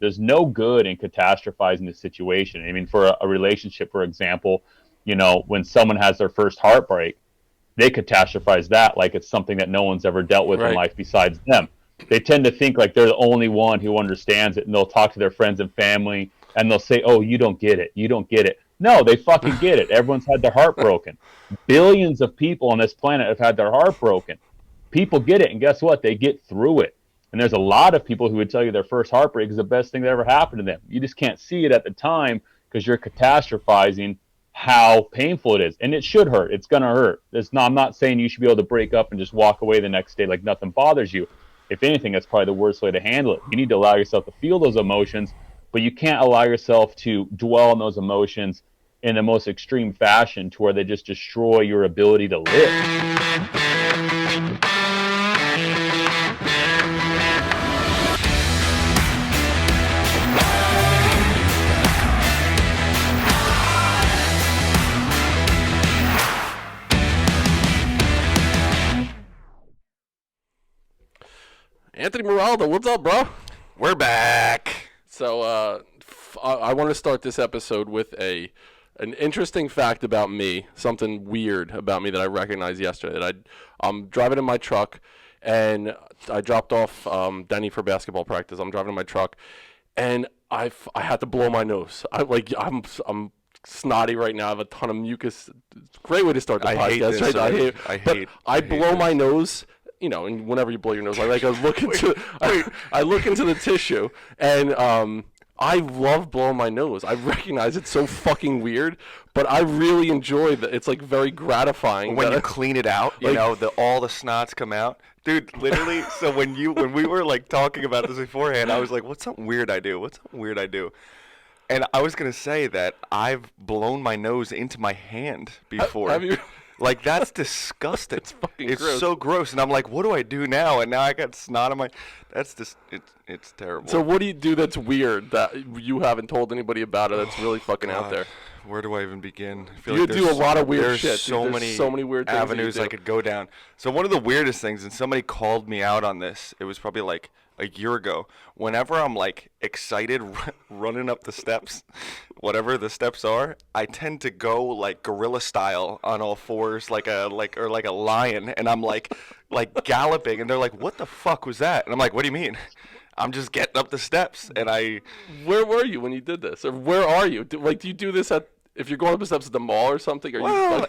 There's no good in catastrophizing the situation. I mean, for a relationship, for example, when someone has their first heartbreak, they catastrophize that like it's something that no one's ever dealt with in life besides them. They tend to think like they're the only one who understands it, and they'll talk to their friends and family, and they'll say, "Oh, you don't get it. You don't get it." No, they fucking get it. Everyone's had their heart broken. Billions of people on this planet have had their heart broken. People get it, and guess what? They get through it. And there's a lot of people who would tell you their first heartbreak is the best thing that ever happened to them. You just can't see it at the time because you're catastrophizing how painful it is. And it should hurt. It's going to hurt. I'm not saying you should be able to break up and just walk away the next day like nothing bothers you. If anything, that's probably the worst way to handle it. You need to allow yourself to feel those emotions, but you can't allow yourself to dwell on those emotions in the most extreme fashion to where they just destroy your ability to live. Anthony Moraldo, what's up, bro? We're back. So I want to start this episode with an interesting fact about me, something weird about me that I recognized yesterday. That I'm driving in my truck, and I dropped off Denny for basketball practice. I'm driving in my truck, and I had to blow my nose. I'm snotty right now. I have a ton of mucus. Great way to start the podcast, right? I blow my nose. And whenever you blow your nose, I look into the tissue, and I love blowing my nose. I recognize it's so fucking weird, but I really enjoy that. It's like very gratifying when you clean it out. All the snots come out, dude. Literally. So when we were like talking about this beforehand, I was like, "What's something weird I do? What's something weird I do?" And I was gonna say that I've blown my nose into my hand before. Have you? Like, that's disgusting. It's fucking gross. It's so gross. And I'm like, what do I do now? And now I got snot on my... That's just... It's terrible. So what do you do that's weird that you haven't told anybody about it that's really fucking out there? Where do I even begin? I feel you do a lot of weird shit. There's so many weird avenues I could go down. So one of the weirdest things, and somebody called me out on this, it was probably like a year ago. Whenever I'm like excited running up the steps, whatever the steps are, I tend to go like gorilla style on all fours, like a lion, and I'm like galloping, and they're like, "What the fuck was that?" And I'm like, "What do you mean?" I'm just getting up the steps, and Where were you when you did this, or where are you? Do you do this if you're going up the steps at the mall or something?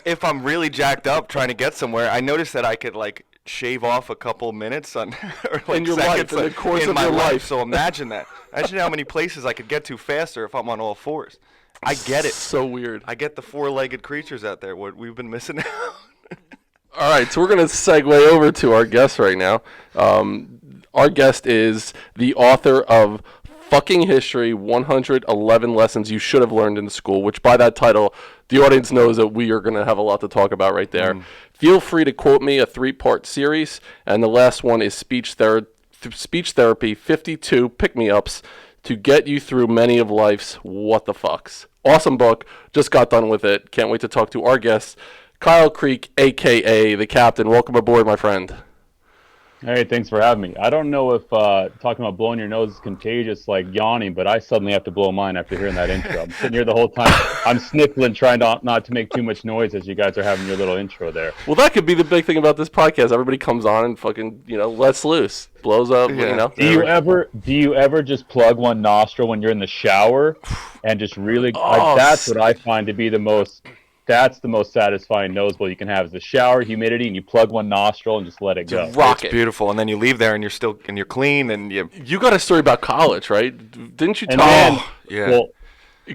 If I'm really jacked up trying to get somewhere, I noticed that I could like shave off a couple minutes on or like in your life, in the course of your life. So imagine that. Imagine how many places I could get to faster if I'm on all fours. I get it. So weird. I get the four-legged creatures out there. What we've been missing out. All right, so we're going to segue over to our guest right now. Our guest is the author of Fucking History, 111 Lessons You Should Have Learned in School, which by that title, the audience knows that we are going to have a lot to talk about right there. Feel free to quote me, a 3-part series, and the last one is Speech Therapy 52 Pick-Me-Ups to get you through many of life's what the fucks. Awesome book. Just got done with it. Can't wait to talk to our guest, Kyle Creek, a.k.a. The Captain. Welcome aboard, my friend. Hey, thanks for having me. I don't know if talking about blowing your nose is contagious like yawning, but I suddenly have to blow mine after hearing that intro. I'm sitting here the whole time. I'm sniffling, trying not to make too much noise as you guys are having your little intro there. Well, that could be the big thing about this podcast. Everybody comes on and fucking, lets loose, blows up, Do you ever just plug one nostril when you're in the shower and just really, that's what I find to be the most satisfying nose blow you can have is the shower, humidity, and you plug one nostril and just let it go. It's beautiful, and then you leave there and you're clean, and you got a story about college, right? Didn't you tell? Yeah. Well,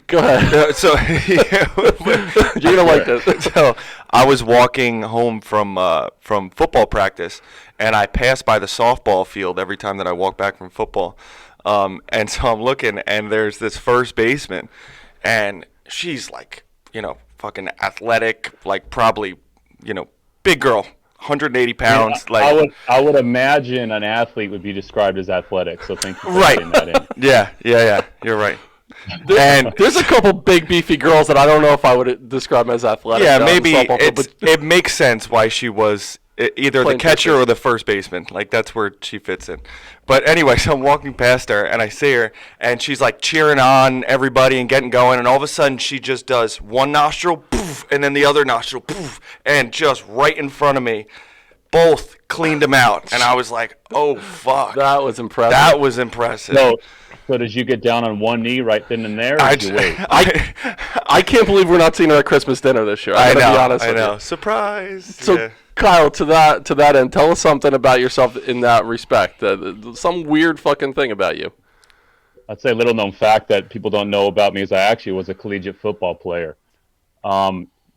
go ahead. You're gonna like this. So I was walking home from football practice, and I pass by the softball field every time that I walk back from football, and so I'm looking, and there's this first baseman, and she's like, fucking athletic, like probably, big girl, 180 pounds. I would imagine an athlete would be described as athletic. So thank you for putting that in. Yeah. You're right. There's a couple big beefy girls that I don't know if I would describe as athletic. Yeah, maybe it makes sense why she was either the catcher or the first baseman. Like, that's where she fits in. But anyway, so I'm walking past her, and I see her, and she's, like, cheering on everybody and getting going, and all of a sudden she just does one nostril, poof, and then the other nostril, poof, and just right in front of me, both cleaned them out. And I was like, oh, fuck. That was impressive. That was impressive. So did you get down on one knee right then and there, or did you wait? I can't believe we're not seeing her at Christmas dinner this year. I know. Surprise. So, yeah. Kyle, to that end, tell us something about yourself in that respect. Some weird fucking thing about you. I'd say a little known fact that people don't know about me is I actually was a collegiate football player.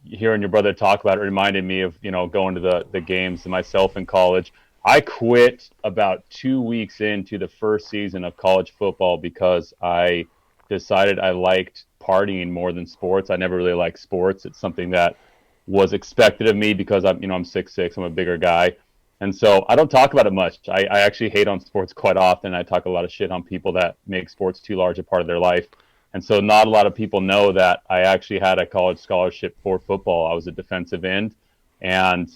Hearing your brother talk about it reminded me of, going to the games and myself in college. I quit about 2 weeks into the first season of college football because I decided I liked partying more than sports. I never really liked sports. It's something that was expected of me because I'm 6'6", I'm a bigger guy. And so I don't talk about it much. I actually hate on sports quite often. I talk a lot of shit on people that make sports too large a part of their life. And so not a lot of people know that I actually had a college scholarship for football. I was a defensive end. And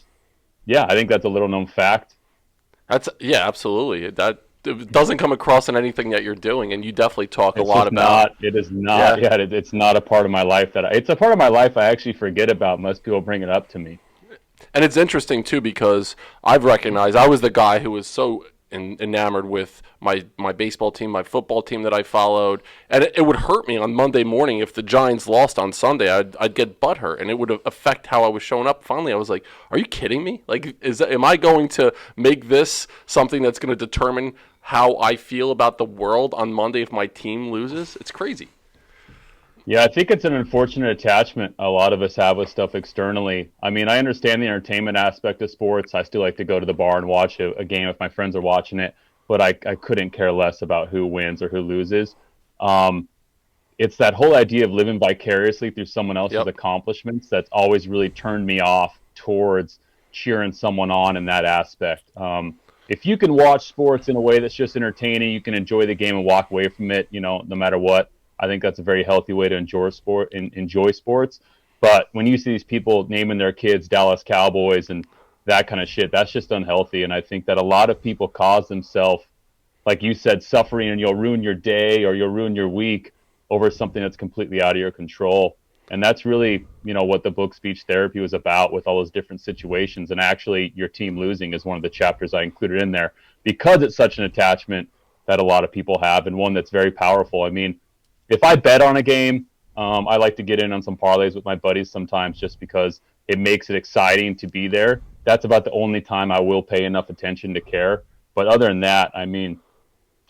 yeah, I think that's a little known fact. Absolutely. That it doesn't come across in anything that you're doing, and you definitely talk a lot about. It is not. Yeah, it's not a part of my life it's a part of my life I actually forget about unless people bring it up to me. And it's interesting too because I've recognized I was the guy who was so enamored with my baseball team, my football team that I followed, and it would hurt me on Monday morning if the Giants lost on Sunday. I'd get butthurt, and it would affect how I was showing up. Finally, I was like, "Are you kidding me? Like, am I going to make this something that's going to determine how I feel about the world on Monday if my team loses?" It's crazy. Yeah, I think it's an unfortunate attachment a lot of us have with stuff externally. I mean, I understand the entertainment aspect of sports. I still like to go to the bar and watch a game if my friends are watching it, but I couldn't care less about who wins or who loses. It's that whole idea of living vicariously through someone else's accomplishments that's always really turned me off towards cheering someone on in that aspect. If you can watch sports in a way that's just entertaining, you can enjoy the game and walk away from it, no matter what. I think that's a very healthy way to enjoy sports. But when you see these people naming their kids Dallas Cowboys and that kind of shit, that's just unhealthy. And I think that a lot of people cause themselves, like you said, suffering, and you'll ruin your day or you'll ruin your week over something that's completely out of your control. And that's really, what the book Speech Therapy was about, with all those different situations. And actually, your team losing is one of the chapters I included in there because it's such an attachment that a lot of people have, and one that's very powerful. I mean, if I bet on a game, I like to get in on some parlays with my buddies sometimes just because it makes it exciting to be there. That's about the only time I will pay enough attention to care. But other than that, I mean,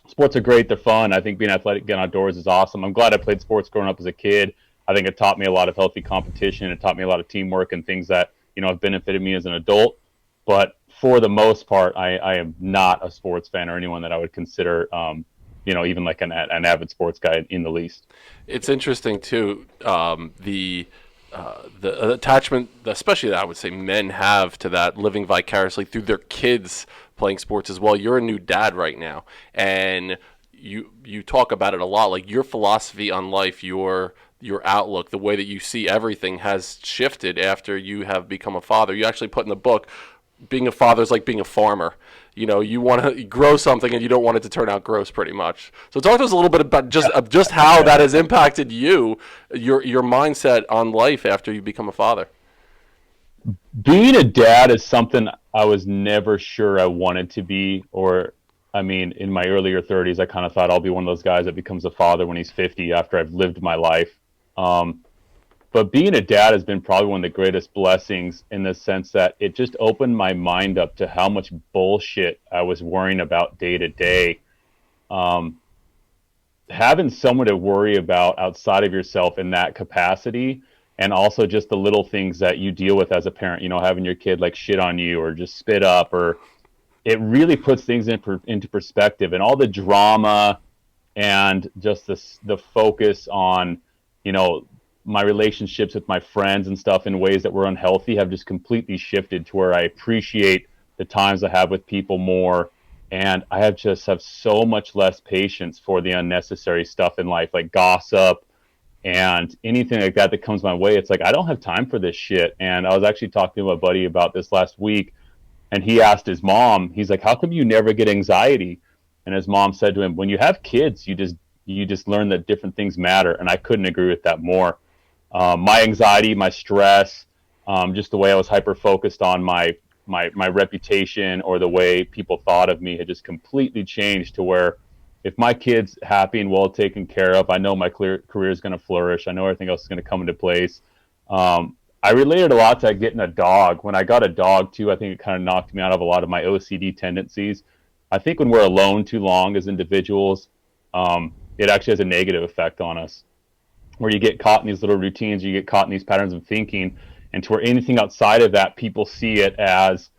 sports are great. They're fun. I think being athletic and outdoors is awesome. I'm glad I played sports growing up as a kid. I think it taught me a lot of healthy competition. It taught me a lot of teamwork and things that, have benefited me as an adult. But for the most part, I am not a sports fan or anyone that I would consider even like an avid sports guy in the least. It's interesting too, the attachment, especially that I would say men have to that, living vicariously through their kids playing sports as well. You're a new dad right now, and you talk about it a lot. Like, your philosophy on life, your outlook, the way that you see everything has shifted after you have become a father. You actually put in the book, being a father is like being a farmer. You want to grow something and you don't want it to turn out gross, pretty much. So talk to us a little bit about just how that has impacted your mindset on life after you become a father. Being a dad is something I was never sure I wanted to be, in my earlier 30s, I kind of thought I'll be one of those guys that becomes a father when he's 50 after I've lived my life. But being a dad has been probably one of the greatest blessings, in the sense that it just opened my mind up to how much bullshit I was worrying about day to day. Having someone to worry about outside of yourself in that capacity, and also just the little things that you deal with as a parent, having your kid like shit on you or just spit up, or it really puts things into perspective, and all the drama and just the focus on, my relationships with my friends and stuff in ways that were unhealthy have just completely shifted to where I appreciate the times I have with people more. And I have so much less patience for the unnecessary stuff in life, like gossip and anything like that comes my way. It's like, I don't have time for this shit. And I was actually talking to my buddy about this last week. And he asked his mom, he's like, how come you never get anxiety? And his mom said to him, when you have kids, you just learn that different things matter. And I couldn't agree with that more. My anxiety, my stress, just the way I was hyper focused on my reputation or the way people thought of me had just completely changed to where if my kid's happy and well taken care of, I know my career is going to flourish. I know everything else is going to come into place. I related a lot to getting a dog. When I got a dog too, I think it kind of knocked me out of a lot of my OCD tendencies. I think when we're alone too long as individuals, it actually has a negative effect on us, where you get caught in these little routines, you get caught in these patterns of thinking, and to where anything outside of that, people see it as,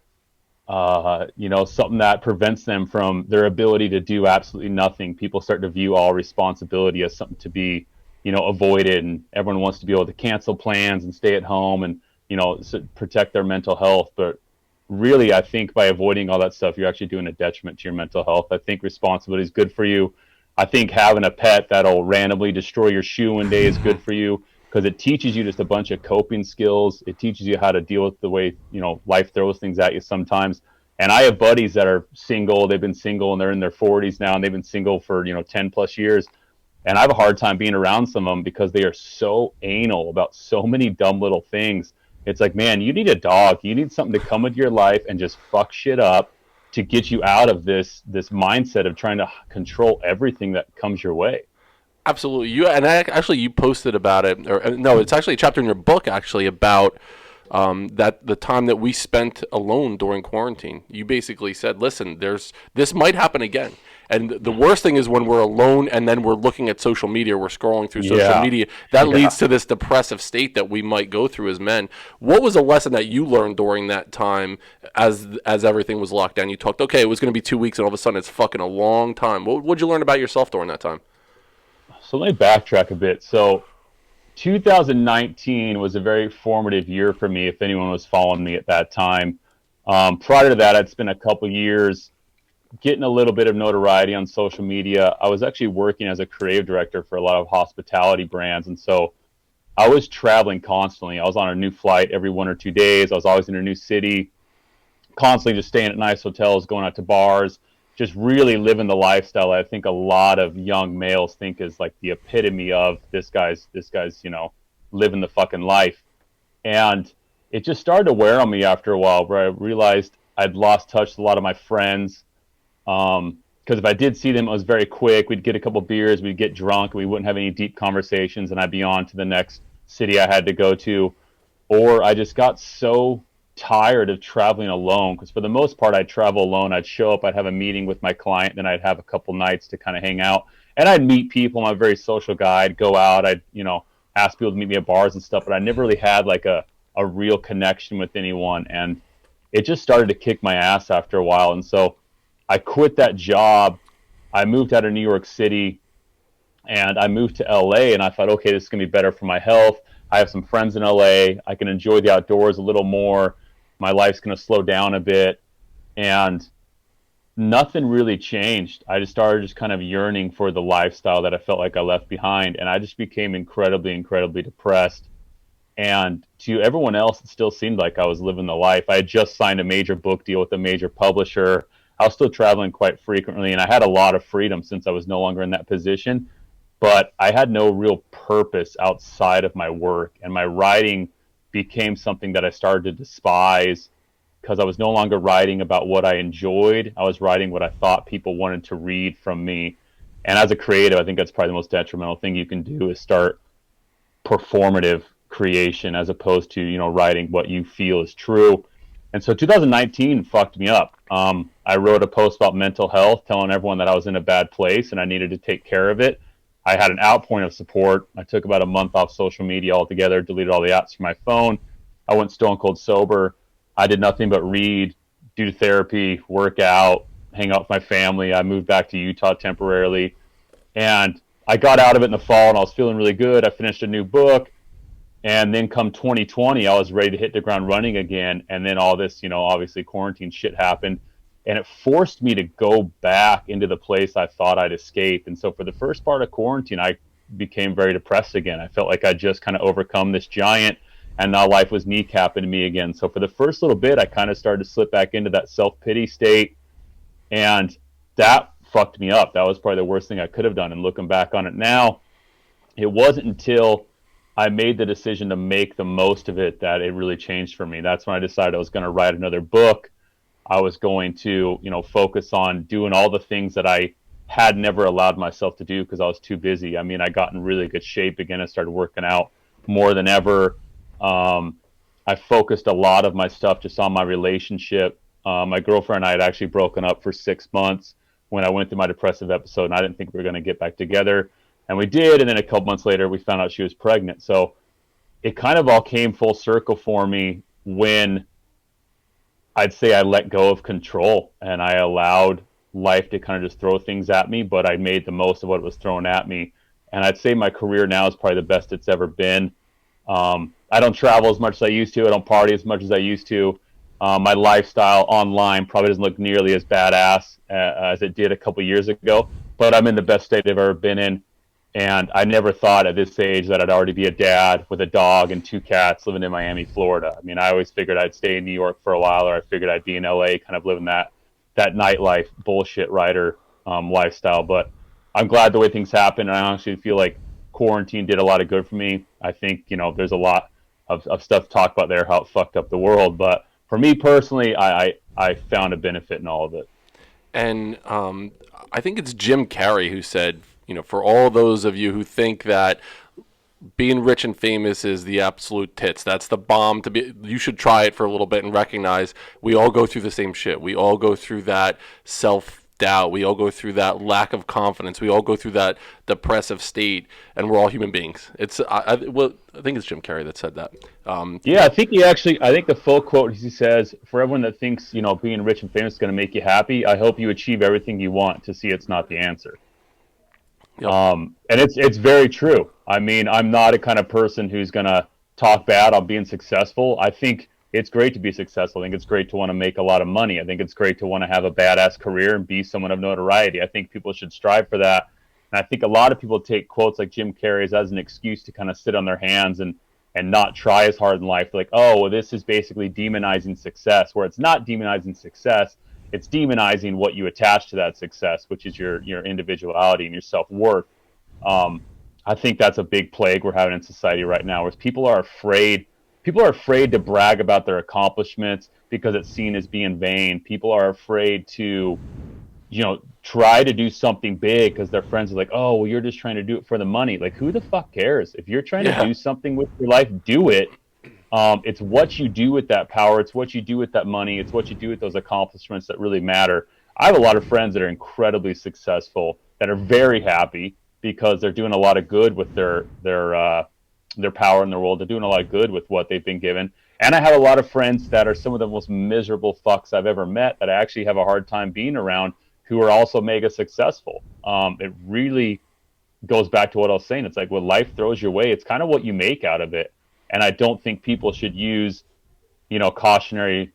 something that prevents them from their ability to do absolutely nothing. People start to view all responsibility as something to be, avoided, and everyone wants to be able to cancel plans and stay at home and, protect their mental health. But really, I think by avoiding all that stuff, you're actually doing a detriment to your mental health. I think responsibility is good for you. I think having a pet that'll randomly destroy your shoe one day is good for you, because it teaches you just a bunch of coping skills. It teaches you how to deal with the way, life throws things at you sometimes. And I have buddies that are single. They've been single and they're in their 40s now, and they've been single for, 10 plus years. And I have a hard time being around some of them because they are so anal about so many dumb little things. It's like, man, you need a dog. You need something to come into your life and just fuck shit up to get you out of this mindset of trying to control everything that comes your way. Absolutely. You posted about it, or no, it's actually a chapter in your book actually about that the time that we spent alone during quarantine. You basically said, listen, this might happen again. And the worst thing is when we're alone and then we're looking at social media, we're scrolling through social media. That leads to this depressive state that we might go through as men. What was a lesson that you learned during that time as everything was locked down? You talked, okay, it was going to be 2 weeks and all of a sudden it's fucking a long time. What'd you learn about yourself during that time? So let me backtrack a bit. So 2019 was a very formative year for me, if anyone was following me at that time. Prior to that, I'd spent a couple years getting a little bit of notoriety on social media. I was actually working as a creative director for a lot of hospitality brands. And so I was traveling constantly. I was on a new flight every 1 or 2 days. I was always in a new city, constantly just staying at nice hotels, going out to bars, just really living the lifestyle I think a lot of young males think is like the epitome of this guy's, living the fucking life. And it just started to wear on me after a while, where I realized I'd lost touch with a lot of my friends. Because if I did see them, it was very quick. We'd get a couple beers, we'd get drunk, and we wouldn't have any deep conversations, and I'd be on to the next city I had to go to. Or I just got so tired of traveling alone, because for the most part, I'd travel alone. I'd show up, I'd have a meeting with my client, then I'd have a couple nights to kind of hang out. And I'd meet people. I'm a very social guy. I'd go out, I'd, ask people to meet me at bars and stuff, but I never really had like a real connection with anyone. And it just started to kick my ass after a while. And so I quit that job. I moved out of New York City and I moved to LA, and I thought, okay, this is going to be better for my health. I have some friends in LA. I can enjoy the outdoors a little more. My life's going to slow down a bit. And nothing really changed. I just started kind of yearning for the lifestyle that I felt like I left behind. And I just became incredibly, incredibly depressed. And to everyone else, it still seemed like I was living the life. I had just signed a major book deal with a major publisher. I was still traveling quite frequently, and I had a lot of freedom since I was no longer in that position. But I had no real purpose outside of my work, and my writing became something that I started to despise, because I was no longer writing about what I enjoyed. I was writing what I thought people wanted to read from me. And as a creative, I think that's probably the most detrimental thing you can do, is start performative creation as opposed to, writing what you feel is true. And so 2019 fucked me up. I wrote a post about mental health, telling everyone that I was in a bad place and I needed to take care of it. I had an outpouring of support. I took about a month off social media altogether, deleted all the apps from my phone. I went stone cold sober. I did nothing but read, do therapy, work out, hang out with my family. I moved back to Utah temporarily. And I got out of it in the fall, and I was feeling really good. I finished a new book. And then come 2020, I was ready to hit the ground running again. And then all this, obviously quarantine shit happened. And it forced me to go back into the place I thought I'd escaped. And so for the first part of quarantine, I became very depressed again. I felt like I'd just kind of overcome this giant, and now life was kneecapping me again. So for the first little bit, I kind of started to slip back into that self-pity state, and that fucked me up. That was probably the worst thing I could have done. And looking back on it now, it wasn't until I made the decision to make the most of it that it really changed for me. That's when I decided I was going to write another book. I was going to, focus on doing all the things that I had never allowed myself to do because I was too busy. I mean, I got in really good shape again. I started working out more than ever. I focused a lot of my stuff just on my relationship. My girlfriend and I had actually broken up for 6 months when I went through my depressive episode, and I didn't think we were going to get back together. And we did, and then a couple months later, we found out she was pregnant. So it kind of all came full circle for me when I'd say I let go of control and I allowed life to kind of just throw things at me, but I made the most of what was thrown at me. And I'd say my career now is probably the best it's ever been. I don't travel as much as I used to. I don't party as much as I used to. My lifestyle online probably doesn't look nearly as badass as it did a couple years ago, but I'm in the best state I've ever been in. And I never thought at this age that I'd already be a dad with a dog and 2 cats living in Miami, Florida. I mean, I always figured I'd stay in New York for a while, or I figured I'd be in LA kind of living that nightlife bullshit writer lifestyle. But I'm glad the way things happened. And I honestly feel like quarantine did a lot of good for me. I think, there's a lot of stuff to talk about there, how it fucked up the world. But for me personally, I found a benefit in all of it. And I think it's Jim Carrey who said, for all those of you who think that being rich and famous is the absolute tits, that's the bomb to be, you should try it for a little bit and recognize we all go through the same shit. We all go through that self-doubt. We all go through that lack of confidence. We all go through that depressive state, and we're all human beings. I think it's Jim Carrey that said that. Yeah, I think the full quote he says, for everyone that thinks, being rich and famous is going to make you happy, I hope you achieve everything you want to see it's not the answer. Yep. And it's very true. I mean, I'm not a kind of person who's going to talk bad on being successful. I think it's great to be successful. I think it's great to want to make a lot of money. I think it's great to want to have a badass career and be someone of notoriety. I think people should strive for that. And I think a lot of people take quotes like Jim Carrey's as an excuse to kind of sit on their hands and not try as hard in life. Like, oh, well, this is basically demonizing success, where it's not demonizing success. It's demonizing what you attach to that success, which is your individuality and your self-worth. I think that's a big plague we're having in society right now, where people are afraid to brag about their accomplishments because it's seen as being vain. People are afraid to, try to do something big because their friends are like, oh, well, you're just trying to do it for the money. Like, who the fuck cares? If you're trying to do something with your life, do it. It's what you do with that power. It's what you do with that money. It's what you do with those accomplishments that really matter. I have a lot of friends that are incredibly successful, that are very happy because they're doing a lot of good with their power in the world. They're doing a lot of good with what they've been given. And I have a lot of friends that are some of the most miserable fucks I've ever met that I actually have a hard time being around, who are also mega successful. It really goes back to what I was saying. It's like when life throws your way, it's kind of what you make out of it. And I don't think people should use, cautionary,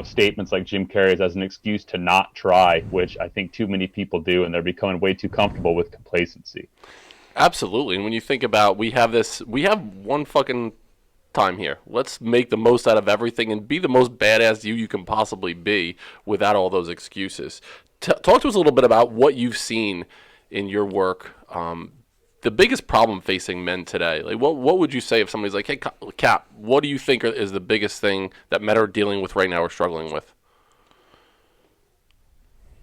statements like Jim Carrey's as an excuse to not try, which I think too many people do, and they're becoming way too comfortable with complacency. Absolutely. And when you think about, we have one fucking time here. Let's make the most out of everything and be the most badass you can possibly be without all those excuses. Talk to us a little bit about what you've seen in your work. The biggest problem facing men today, like what would you say if somebody's like, hey, Cap, what do you think is the biggest thing that men are dealing with right now or struggling with?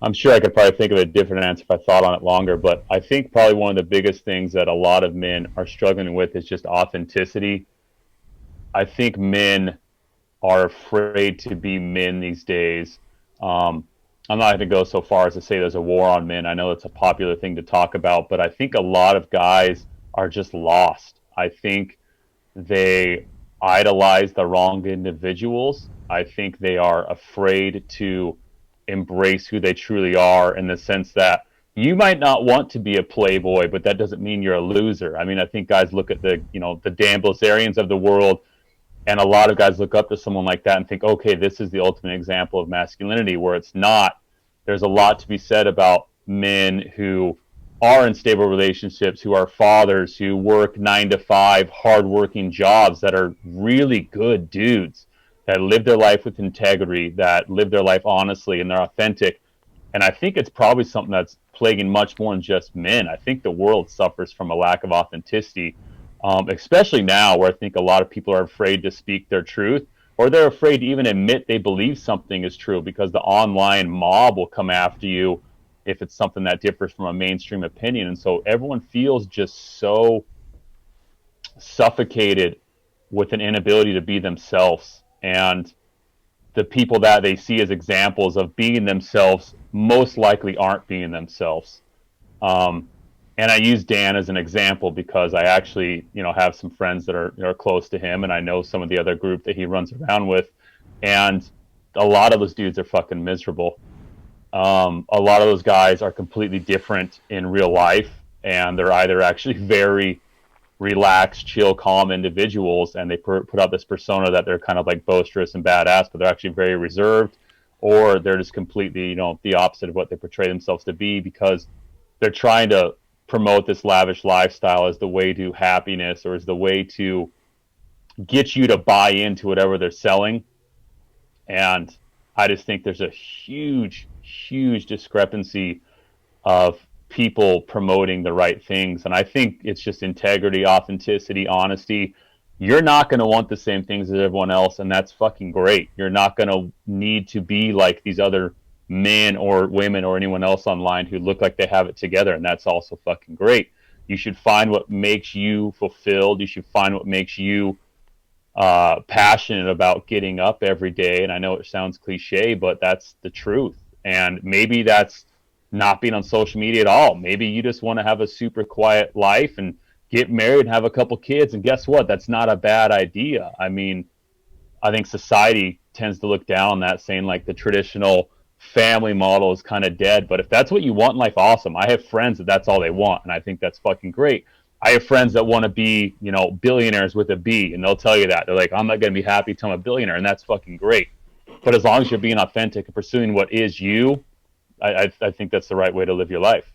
I'm sure I could probably think of a different answer if I thought on it longer, but I think probably one of the biggest things that a lot of men are struggling with is just authenticity. I think men are afraid to be men these days. I'm not going to go so far as to say there's a war on men. I know it's a popular thing to talk about, but I think a lot of guys are just lost. I think they idolize the wrong individuals. I think they are afraid to embrace who they truly are, in the sense that you might not want to be a playboy, but that doesn't mean you're a loser. I mean, I think guys look at the Dan Bilzerians of the world, and a lot of guys look up to someone like that and think, okay, this is the ultimate example of masculinity, where it's not. There's a lot to be said about men who are in stable relationships, who are fathers, who work 9 to 5 hardworking jobs, that are really good dudes, that live their life with integrity, that live their life honestly, and they're authentic. And I think it's probably something that's plaguing much more than just men. I think the world suffers from a lack of authenticity, especially now, where I think a lot of people are afraid to speak their truth, or they're afraid to even admit they believe something is true, because the online mob will come after you if it's something that differs from a mainstream opinion. And so everyone feels just so suffocated with an inability to be themselves. And the people that they see as examples of being themselves most likely aren't being themselves. And I use Dan as an example because I actually, have some friends that are close to him, and I know some of the other group that he runs around with, and a lot of those dudes are fucking miserable. A lot of those guys are completely different in real life, and they're either actually very relaxed, chill, calm individuals, and they put out this persona that they're kind of like boisterous and badass, but they're actually very reserved, or they're just completely, the opposite of what they portray themselves to be, because they're trying to promote this lavish lifestyle as the way to happiness, or as the way to get you to buy into whatever they're selling. And I just think there's a huge discrepancy of people promoting the right things. And I think it's just integrity, authenticity, honesty. You're not going to want the same things as everyone else, and that's fucking great. You're not going to need to be like these other men or women or anyone else online who look like they have it together, and that's also fucking great. You should find what makes you fulfilled. You should find what makes you passionate about getting up every day. And I know it sounds cliche, but that's the truth. And maybe that's not being on social media at all. Maybe you just want to have a super quiet life and get married and have a couple kids. And guess what? That's not a bad idea. I mean, I think society tends to look down on that, saying like the traditional family model is kind of dead. But if that's what you want in life, awesome. I have friends that that's all they want, and I think that's fucking great. I have friends that want to be, billionaires with a B, and they'll tell you that. They're like, I'm not going to be happy till I'm a billionaire, and that's fucking great. But as long as you're being authentic and pursuing what is you, I think that's the right way to live your life.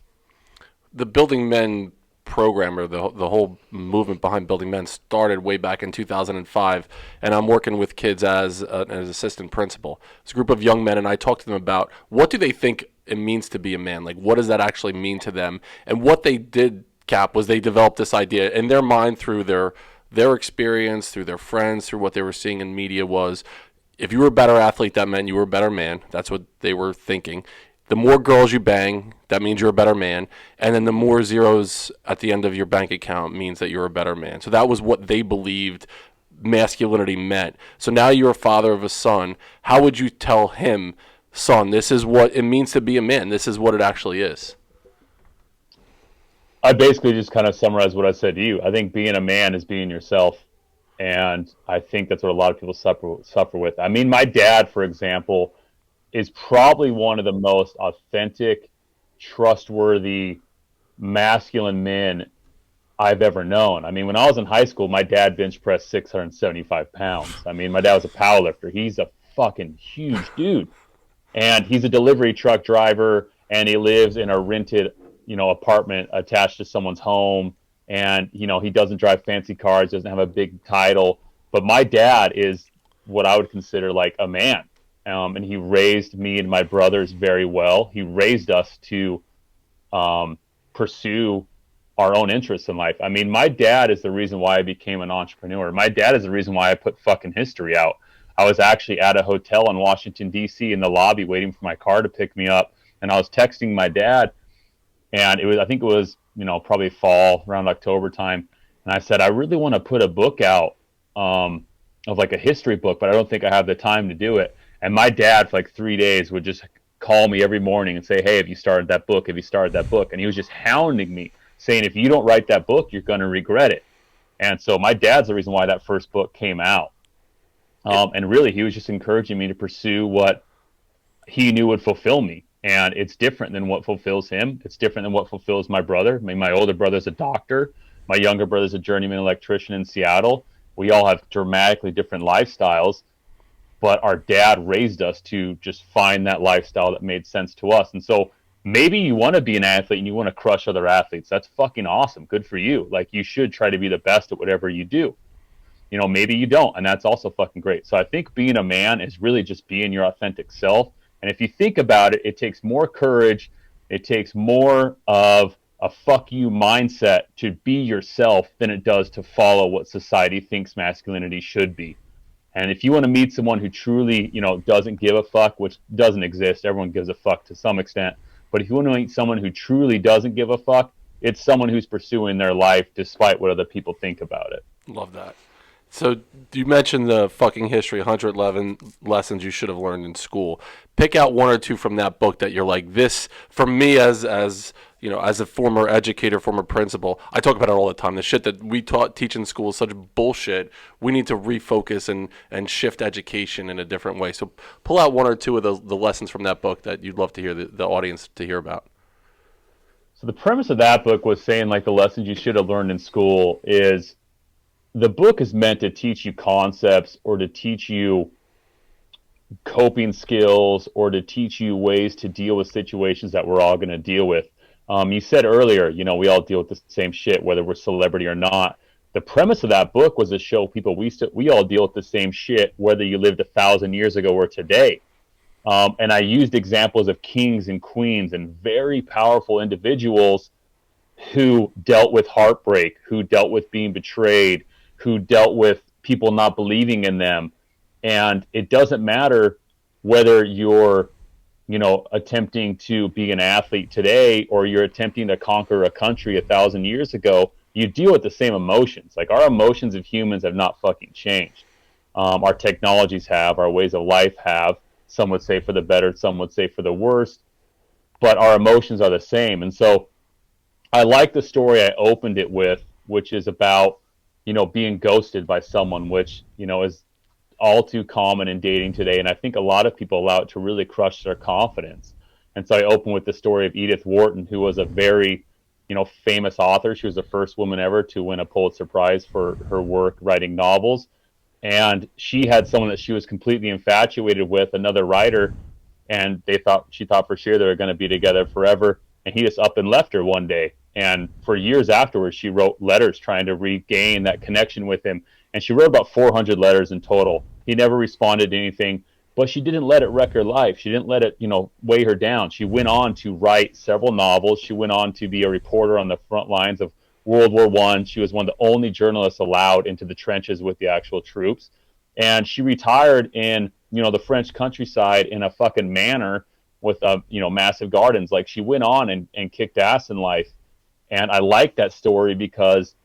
The Building Men program, or the whole movement behind Building Men, started way back in 2005, and I'm working with kids as an assistant principal. It's a group of young men, and I talk to them about what do they think it means to be a man. Like, what does that actually mean to them? And what they did, Cap, was they developed this idea in their mind through their experience, through their friends, through what they were seeing in media, was if you were a better athlete, that meant you were a better man. That's what they were thinking. The more girls you bang, that means you're a better man. And then the more zeros at the end of your bank account means that you're a better man. So that was what they believed masculinity meant. So now you're a father of a son. How would you tell him, son, this is what it means to be a man. This is what it actually is? I basically just kind of summarize what I said to you. I think being a man is being yourself. And I think that's what a lot of people suffer with. I mean, my dad, for example, is probably one of the most authentic, trustworthy, masculine men I've ever known. I mean, when I was in high school, my dad bench pressed 675 pounds. I mean, my dad was a powerlifter. He's a fucking huge dude. And he's a delivery truck driver, and he lives in a rented, apartment attached to someone's home. And, he doesn't drive fancy cars, doesn't have a big title. But my dad is what I would consider like a man. And he raised me and my brothers very well. He raised us to pursue our own interests in life. I mean, my dad is the reason why I became an entrepreneur. My dad is the reason why I put fucking history out. I was actually at a hotel in Washington, D.C. in the lobby waiting for my car to pick me up. And I was texting my dad, and I think it was, probably fall, around October time. And I said, I really want to put a book out of like a history book, but I don't think I have the time to do it. And my dad, for like 3 days, would just call me every morning and say, hey, have you started that book? Have you started that book? And he was just hounding me, saying, if you don't write that book, you're going to regret it. And so my dad's the reason why that first book came out. And really, he was just encouraging me to pursue what he knew would fulfill me. And it's different than what fulfills him. It's different than what fulfills my brother. I mean, my older brother's a doctor. My younger brother's a journeyman electrician in Seattle. We all have dramatically different lifestyles. But our dad raised us to just find that lifestyle that made sense to us. And so maybe you want to be an athlete and you want to crush other athletes. That's fucking awesome. Good for you. Like, you should try to be the best at whatever you do. You know, maybe you don't, and that's also fucking great. So I think being a man is really just being your authentic self. And if you think about it, it takes more courage. It takes more of a fuck you mindset to be yourself than it does to follow what society thinks masculinity should be. And if you want to meet someone who truly, you know, doesn't give a fuck, which doesn't exist, everyone gives a fuck to some extent. But if you want to meet someone who truly doesn't give a fuck, it's someone who's pursuing their life despite what other people think about it. Love that. So you mentioned the fucking history, 111 lessons you should have learned in school. Pick out one or two from that book that you're like, this, for me as you know, as a former educator, former principal, I talk about it all the time. The shit that we teach in school is such bullshit. We need to refocus and shift education in a different way. So pull out one or two of the lessons from that book that you'd love to hear the audience to hear about. So the premise of that book was saying, like, the lessons you should have learned in school is, the book is meant to teach you concepts or to teach you coping skills or to teach you ways to deal with situations that we're all going to deal with. You said earlier, you know, we all deal with the same shit, whether we're celebrity or not. The premise of that book was to show people we all deal with the same shit, whether you lived 1,000 years ago or today. And I used examples of kings and queens and very powerful individuals who dealt with heartbreak, who dealt with being betrayed, who dealt with people not believing in them. And it doesn't matter whether you're, you know, attempting to be an athlete today or you're attempting to conquer a country 1,000 years ago, you deal with the same emotions. Like, our emotions of humans have not fucking changed. Our technologies have, our ways of life have. Some would say for the better, some would say for the worse, but our emotions are the same. And so I like the story I opened it with, which is about, you know, being ghosted by someone, which, you know, is all too common in dating today. And I think a lot of people allow it to really crush their confidence. And so I open with the story of Edith Wharton, who was a very, you know, famous author. She was the first woman ever to win a Pulitzer Prize for her work writing novels. And she had someone that she was completely infatuated with, another writer, and she thought for sure they were going to be together forever. And he just up and left her one day. And for years afterwards, she wrote letters trying to regain that connection with him. And she wrote about 400 letters in total. He never responded to anything, but she didn't let it wreck her life. She didn't let it, you know, weigh her down. She went on to write several novels. She went on to be a reporter on the front lines of World War I. She was one of the only journalists allowed into the trenches with the actual troops. And she retired in, you know, the French countryside in a fucking manor with, you know, massive gardens. Like, she went on and kicked ass in life. And I like that story because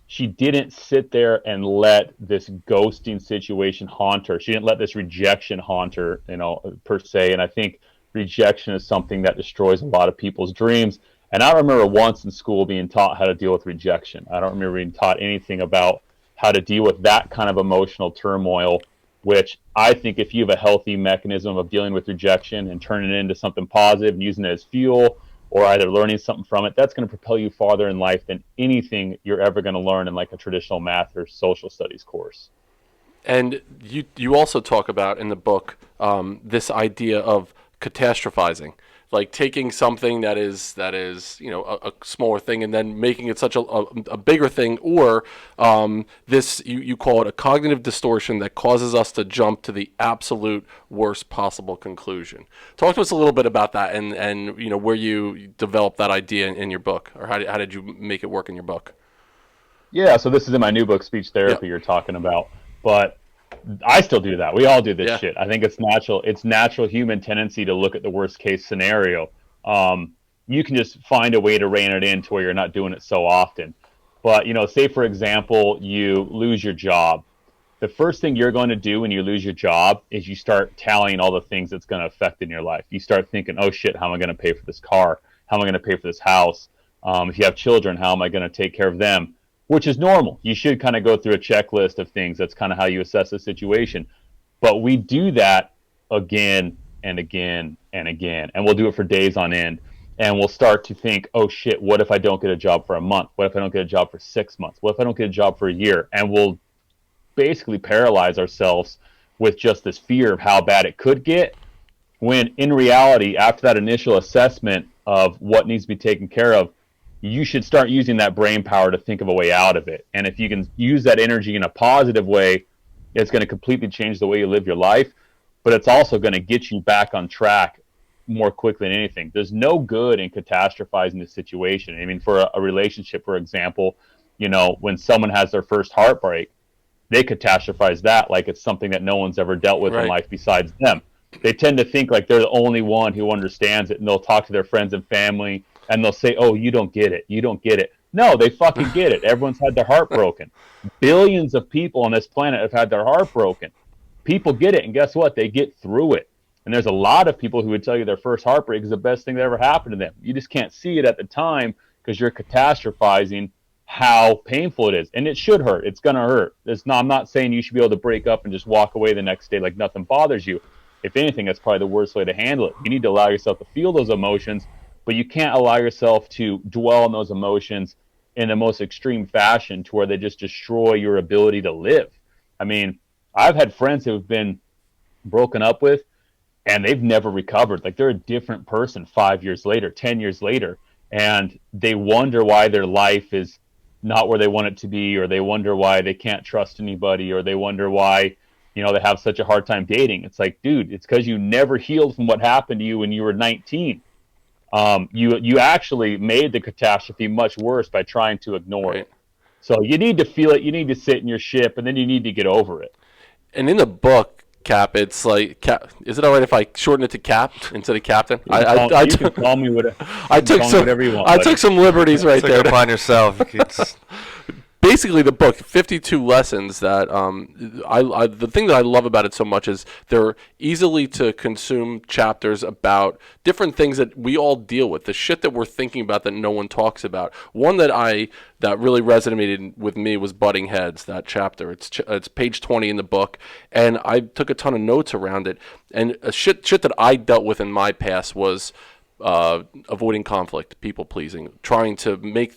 she didn't sit there and let this ghosting situation haunt her. She didn't let this rejection haunt her, you know, per se. And I think rejection is something that destroys a lot of people's dreams. And I remember once in school being taught how to deal with rejection. I don't remember being taught anything about how to deal with that kind of emotional turmoil, which I think if you have a healthy mechanism of dealing with rejection and turning it into something positive and using it as fuel, or either learning something from it, that's going to propel you farther in life than anything you're ever going to learn in like a traditional math or social studies course. And you also talk about in the book this idea of catastrophizing, like taking something that is you know a smaller thing and then making it such a bigger thing, or this you call it a cognitive distortion that causes us to jump to the absolute worst possible conclusion. Talk to us a little bit about that and you know where you developed that idea in your book, or how did you make it work in your book? Yeah, so this is in my new book, Speech Therapy, You're talking about, but I still do that. We all do this shit. I think it's natural. It's natural human tendency to look at the worst case scenario. You can just find a way to rein it in to where you're not doing it so often. But, you know, say for example, you lose your job. The first thing you're going to do when you lose your job is you start tallying all the things that's going to affect in your life. You start thinking, oh shit, how am I going to pay for this car? How am I going to pay for this house? If you have children, how am I going to take care of them? Which is normal. You should kind of go through a checklist of things. That's kind of how you assess the situation. But we do that again and again and again. And we'll do it for days on end. And we'll start to think, oh shit, what if I don't get a job for a month? What if I don't get a job for 6 months? What if I don't get a job for a year? And we'll basically paralyze ourselves with just this fear of how bad it could get. when in reality, after that initial assessment of what needs to be taken care of, you should start using that brain power to think of a way out of it. And if you can use that energy in a positive way, it's going to completely change the way you live your life, but it's also going to get you back on track more quickly than anything. There's no good in catastrophizing the situation. I mean, for a relationship, for example, when someone has their first heartbreak, they catastrophize that like it's something that no one's ever dealt with in life besides them. They tend to think like they're the only one who understands it, and they'll talk to their friends and family, and they'll say, "Oh, you don't get it. You don't get it." No, they fucking get it. Everyone's had their heart broken. Billions of people on this planet have had their heart broken. People get it, and guess what? They get through it. And there's a lot of people who would tell you their first heartbreak is the best thing that ever happened to them. You just can't see it at the time because you're catastrophizing how painful it is. And it should hurt. It's going to hurt. I'm not saying you should be able to break up and just walk away the next day like nothing bothers you. If anything, that's probably the worst way to handle it. You need to allow yourself to feel those emotions, but you can't allow yourself to dwell on those emotions in the most extreme fashion to where they just destroy your ability to live. I mean, I've had friends who have been broken up with and they've never recovered. Like, they're a different person 5 years later, 10 years later, and they wonder why their life is not where they want it to be, or they wonder why they can't trust anybody, or they wonder why, they have such a hard time dating. It's like, dude, it's because you never healed from what happened to you when you were 19. You actually made the catastrophe much worse by trying to ignore it. So you need to feel it. You need to sit in your ship, and then you need to get over it. And in the book, Cap, it's like, is it all right if I shorten it to Cap instead of Captain? You can call me whatever. Whatever you want. I took some liberties right there. Upon yourself. Basically, the book, 52 lessons that the thing that I love about it so much is they're easily to consume chapters about different things that we all deal with, the shit that we're thinking about that no one talks about. One that really resonated with me was butting heads, that chapter. It's page 20 in the book, and I took a ton of notes around it. And shit that I dealt with in my past was avoiding conflict, people pleasing, trying to make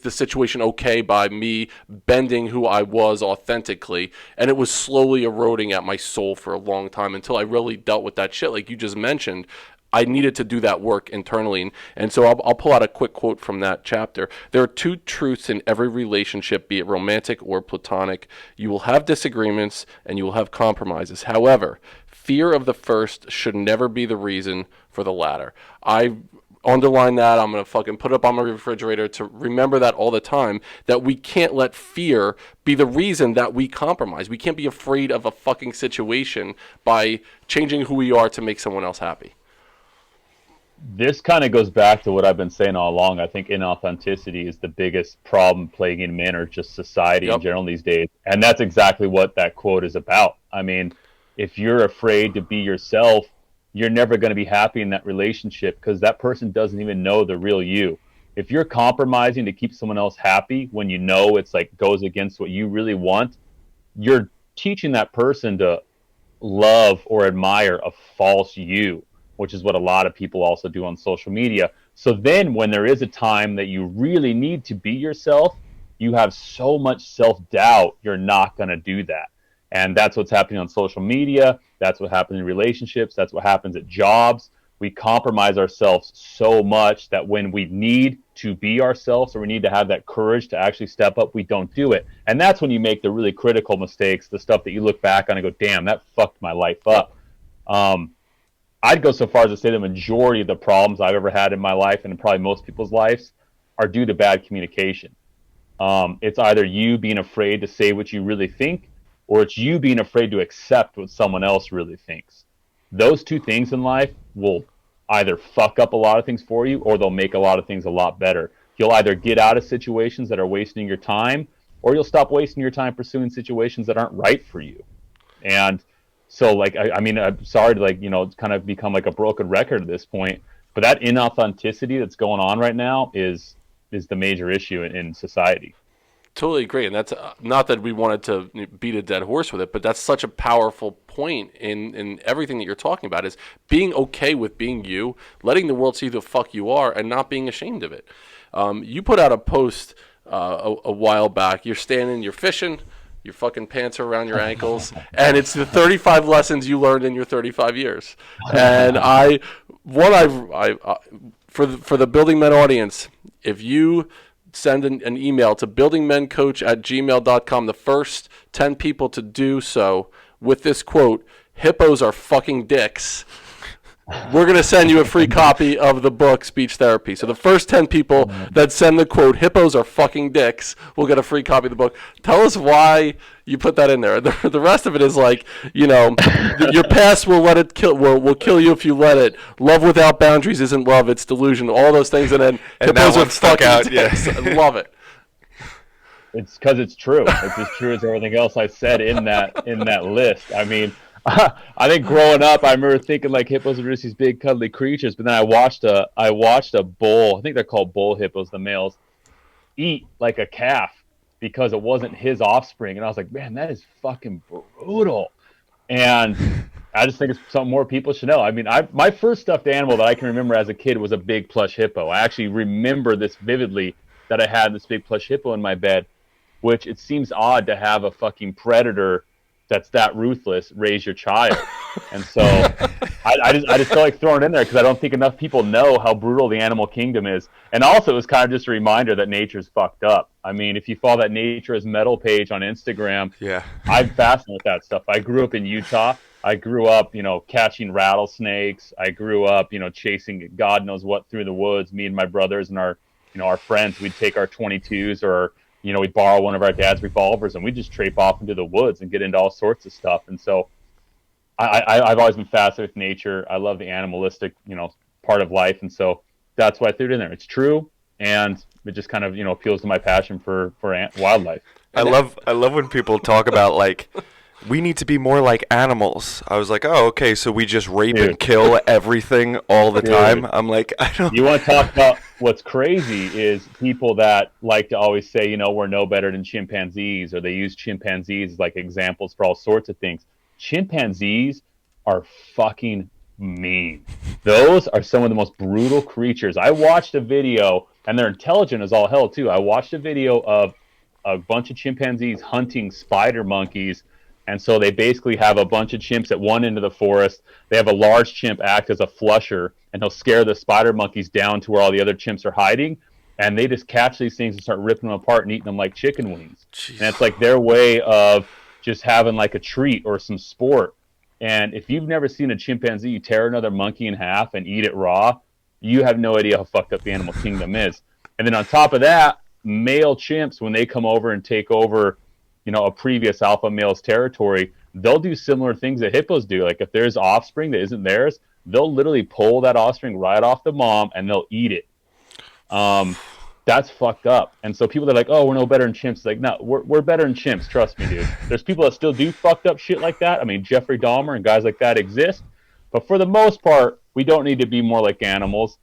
the situation okay by me bending who I was authentically. And it was slowly eroding at my soul for a long time until I really dealt with that shit. Like you just mentioned, I needed to do that work internally. And so I'll pull out a quick quote from that chapter. There are two truths in every relationship, be it romantic or platonic. You will have disagreements and you will have compromises. However, fear of the first should never be the reason for the latter. I underline that. I'm going to fucking put it up on my refrigerator to remember that all the time, that we can't let fear be the reason that we compromise. We can't be afraid of a fucking situation by changing who we are to make someone else happy. This kind of goes back to what I've been saying all along. I think inauthenticity is the biggest problem plaguing men or just society in general these days. And that's exactly what that quote is about. I mean, if you're afraid to be yourself, you're never going to be happy in that relationship because that person doesn't even know the real you. If you're compromising to keep someone else happy when you know it's like goes against what you really want, you're teaching that person to love or admire a false you, which is what a lot of people also do on social media. So then when there is a time that you really need to be yourself, you have so much self-doubt, you're not going to do that. And that's what's happening on social media. That's what happens in relationships. That's what happens at jobs. We compromise ourselves so much that when we need to be ourselves or we need to have that courage to actually step up, we don't do it. And that's when you make the really critical mistakes, the stuff that you look back on and go, damn, that fucked my life up. I'd go so far as to say the majority of the problems I've ever had in my life, and in probably most people's lives, are due to bad communication. It's either you being afraid to say what you really think, or it's you being afraid to accept what someone else really thinks. Those two things in life will either fuck up a lot of things for you, or they'll make a lot of things a lot better. You'll either get out of situations that are wasting your time, or you'll stop wasting your time pursuing situations that aren't right for you. And so, like, I mean, I'm sorry to, kind of become like a broken record at this point, but that inauthenticity that's going on right now is the major issue in society. Totally agree, and that's not that we wanted to beat a dead horse with it, but that's such a powerful point in everything that you're talking about, is being okay with being you, letting the world see who the fuck you are, and not being ashamed of it. You put out a post a while back. You're fishing, Your fucking pants are around your ankles, and it's the 35 lessons you learned in your 35 years. And for the Building Men audience, if you send an email to buildingmencoach@gmail.com, the first 10 people to do so with this quote, "Hippos are fucking dicks," we're going to send you a free copy of the book, Speech Therapy. So the first 10 people that send the quote, "Hippos are fucking dicks," will get a free copy of the book. Tell us why you put that in there. The rest of it is like, your past will kill you if you let it. Love without boundaries isn't love, it's delusion. All those things, and then hippos are fucking dicks. I love it. It's because it's true. It's as true as everything else I said in that list. I mean, I think growing up, I remember thinking like hippos are just these big cuddly creatures. But then I watched a bull. I think they're called bull hippos, the males, eat like a calf because it wasn't his offspring. And I was like, man, that is fucking brutal. And I just think it's something more people should know. I mean, my first stuffed animal that I can remember as a kid was a big plush hippo. I actually remember this vividly, that I had this big plush hippo in my bed, which it seems odd to have a fucking predator that's that ruthless raise your child. And so I just feel like throwing it in there because I don't think enough people know how brutal the animal kingdom is. And also it was kind of just a reminder that nature's fucked up. I mean, if you follow that Nature is Metal page on Instagram, I'm fascinated with that stuff. I grew up in Utah. I grew up, catching rattlesnakes. I grew up, chasing God knows what through the woods. Me and my brothers and our friends, we'd take our 22s or we'd borrow one of our dad's revolvers and we'd just trape off into the woods and get into all sorts of stuff. And so I've always been fascinated with nature. I love the animalistic, part of life. And so that's why I threw it in there. It's true. And it just kind of, appeals to my passion for wildlife. I love when people talk about like, we need to be more like animals. I was like, oh, okay, so we just rape and kill everything all the time. I'm like, I don't. You want to talk about what's crazy is people that like to always say, we're no better than chimpanzees, or they use chimpanzees as like examples for all sorts of things. Chimpanzees are fucking mean. Those are some of the most brutal creatures. I watched a video, and they're intelligent as all hell too. I watched a video of a bunch of chimpanzees hunting spider monkeys. And so they basically have a bunch of chimps at one end of the forest. They have a large chimp act as a flusher, and he'll scare the spider monkeys down to where all the other chimps are hiding. And they just catch these things and start ripping them apart and eating them like chicken wings. Jeez. And it's like their way of just having like a treat or some sport. And if you've never seen a chimpanzee tear another monkey in half and eat it raw, you have no idea how fucked up the animal kingdom is. And then on top of that, male chimps, when they come over and take over a previous alpha male's territory, they'll do similar things that hippos do. Like if there's offspring that isn't theirs, they'll literally pull that offspring right off the mom and they'll eat it. That's fucked up. And so people that are like, oh, we're no better than chimps. Like, no, we're better than chimps. Trust me, dude. There's people that still do fucked up shit like that. I mean, Jeffrey Dahmer and guys like that exist. But for the most part, we don't need to be more like animals.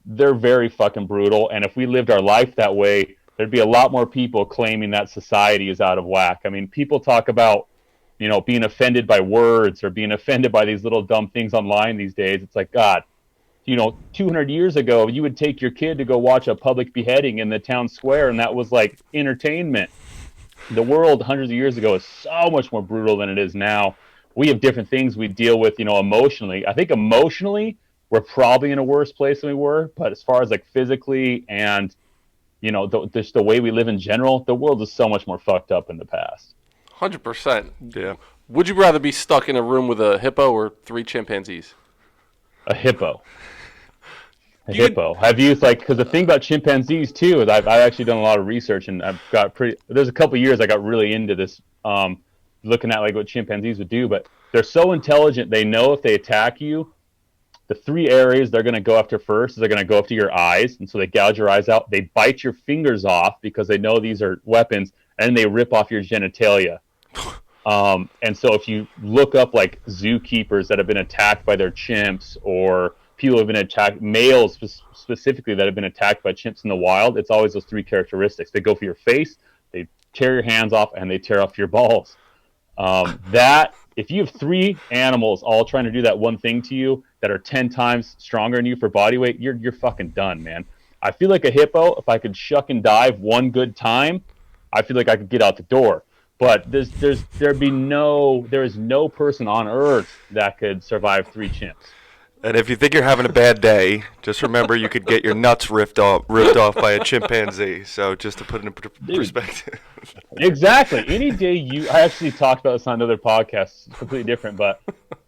They're very fucking brutal. And if we lived our life that way, there'd be a lot more people claiming that society is out of whack. I mean, people talk about, being offended by words or being offended by these little dumb things online these days. It's like, God, 200 years ago, you would take your kid to go watch a public beheading in the town square, and that was like entertainment. The world hundreds of years ago is so much more brutal than it is now. We have different things we deal with, emotionally. I think emotionally, we're probably in a worse place than we were. But as far as like physically and just the way we live in general, the world is so much more fucked up in the past. 100%. Yeah. Would you rather be stuck in a room with a hippo or 3 chimpanzees? A hippo. Hippo. I've used because the thing about chimpanzees too is I've actually done a lot of research, and I've got there's a couple years I got really into this, looking at like what chimpanzees would do. But they're so intelligent, they know if they attack you, the 3 areas they're going to go after first is they're going to go after your eyes. And so they gouge your eyes out. They bite your fingers off because they know these are weapons. And they rip off your genitalia. And so if you look up like zookeepers that have been attacked by their chimps, or people who have been attacked, males specifically that have been attacked by chimps in the wild, it's always those 3 characteristics. They go for your face, they tear your hands off, and they tear off your balls. If you have 3 animals all trying to do that one thing to you that are 10 times stronger than you for body weight, you're fucking done, man. I feel like a hippo, if I could shuck and dive one good time, I feel like I could get out the door. But there is no person on earth that could survive 3 chimps. And if you think you're having a bad day, just remember you could get your nuts ripped off by a chimpanzee. So just to put it in perspective. Exactly. Any day I actually talked about this on another podcast, it's completely different, but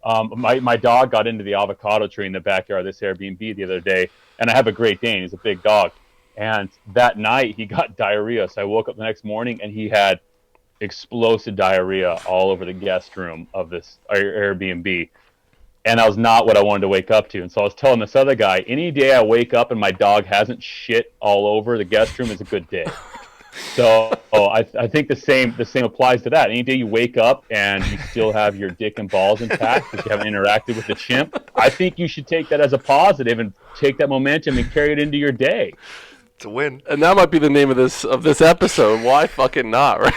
my dog got into the avocado tree in the backyard of this Airbnb the other day, and I have a Great Dane. He's a big dog. And that night he got diarrhea. So I woke up the next morning and he had explosive diarrhea all over the guest room of this Airbnb. And that was not what I wanted to wake up to. And so I was telling this other guy, any day I wake up and my dog hasn't shit all over the guest room is a good day. So I think the same applies to that. Any day you wake up and you still have your dick and balls intact because you haven't interacted with the chimp, I think you should take that as a positive and take that momentum and carry it into your day. It's a win. And that might be the name of this episode. Why fucking not, right?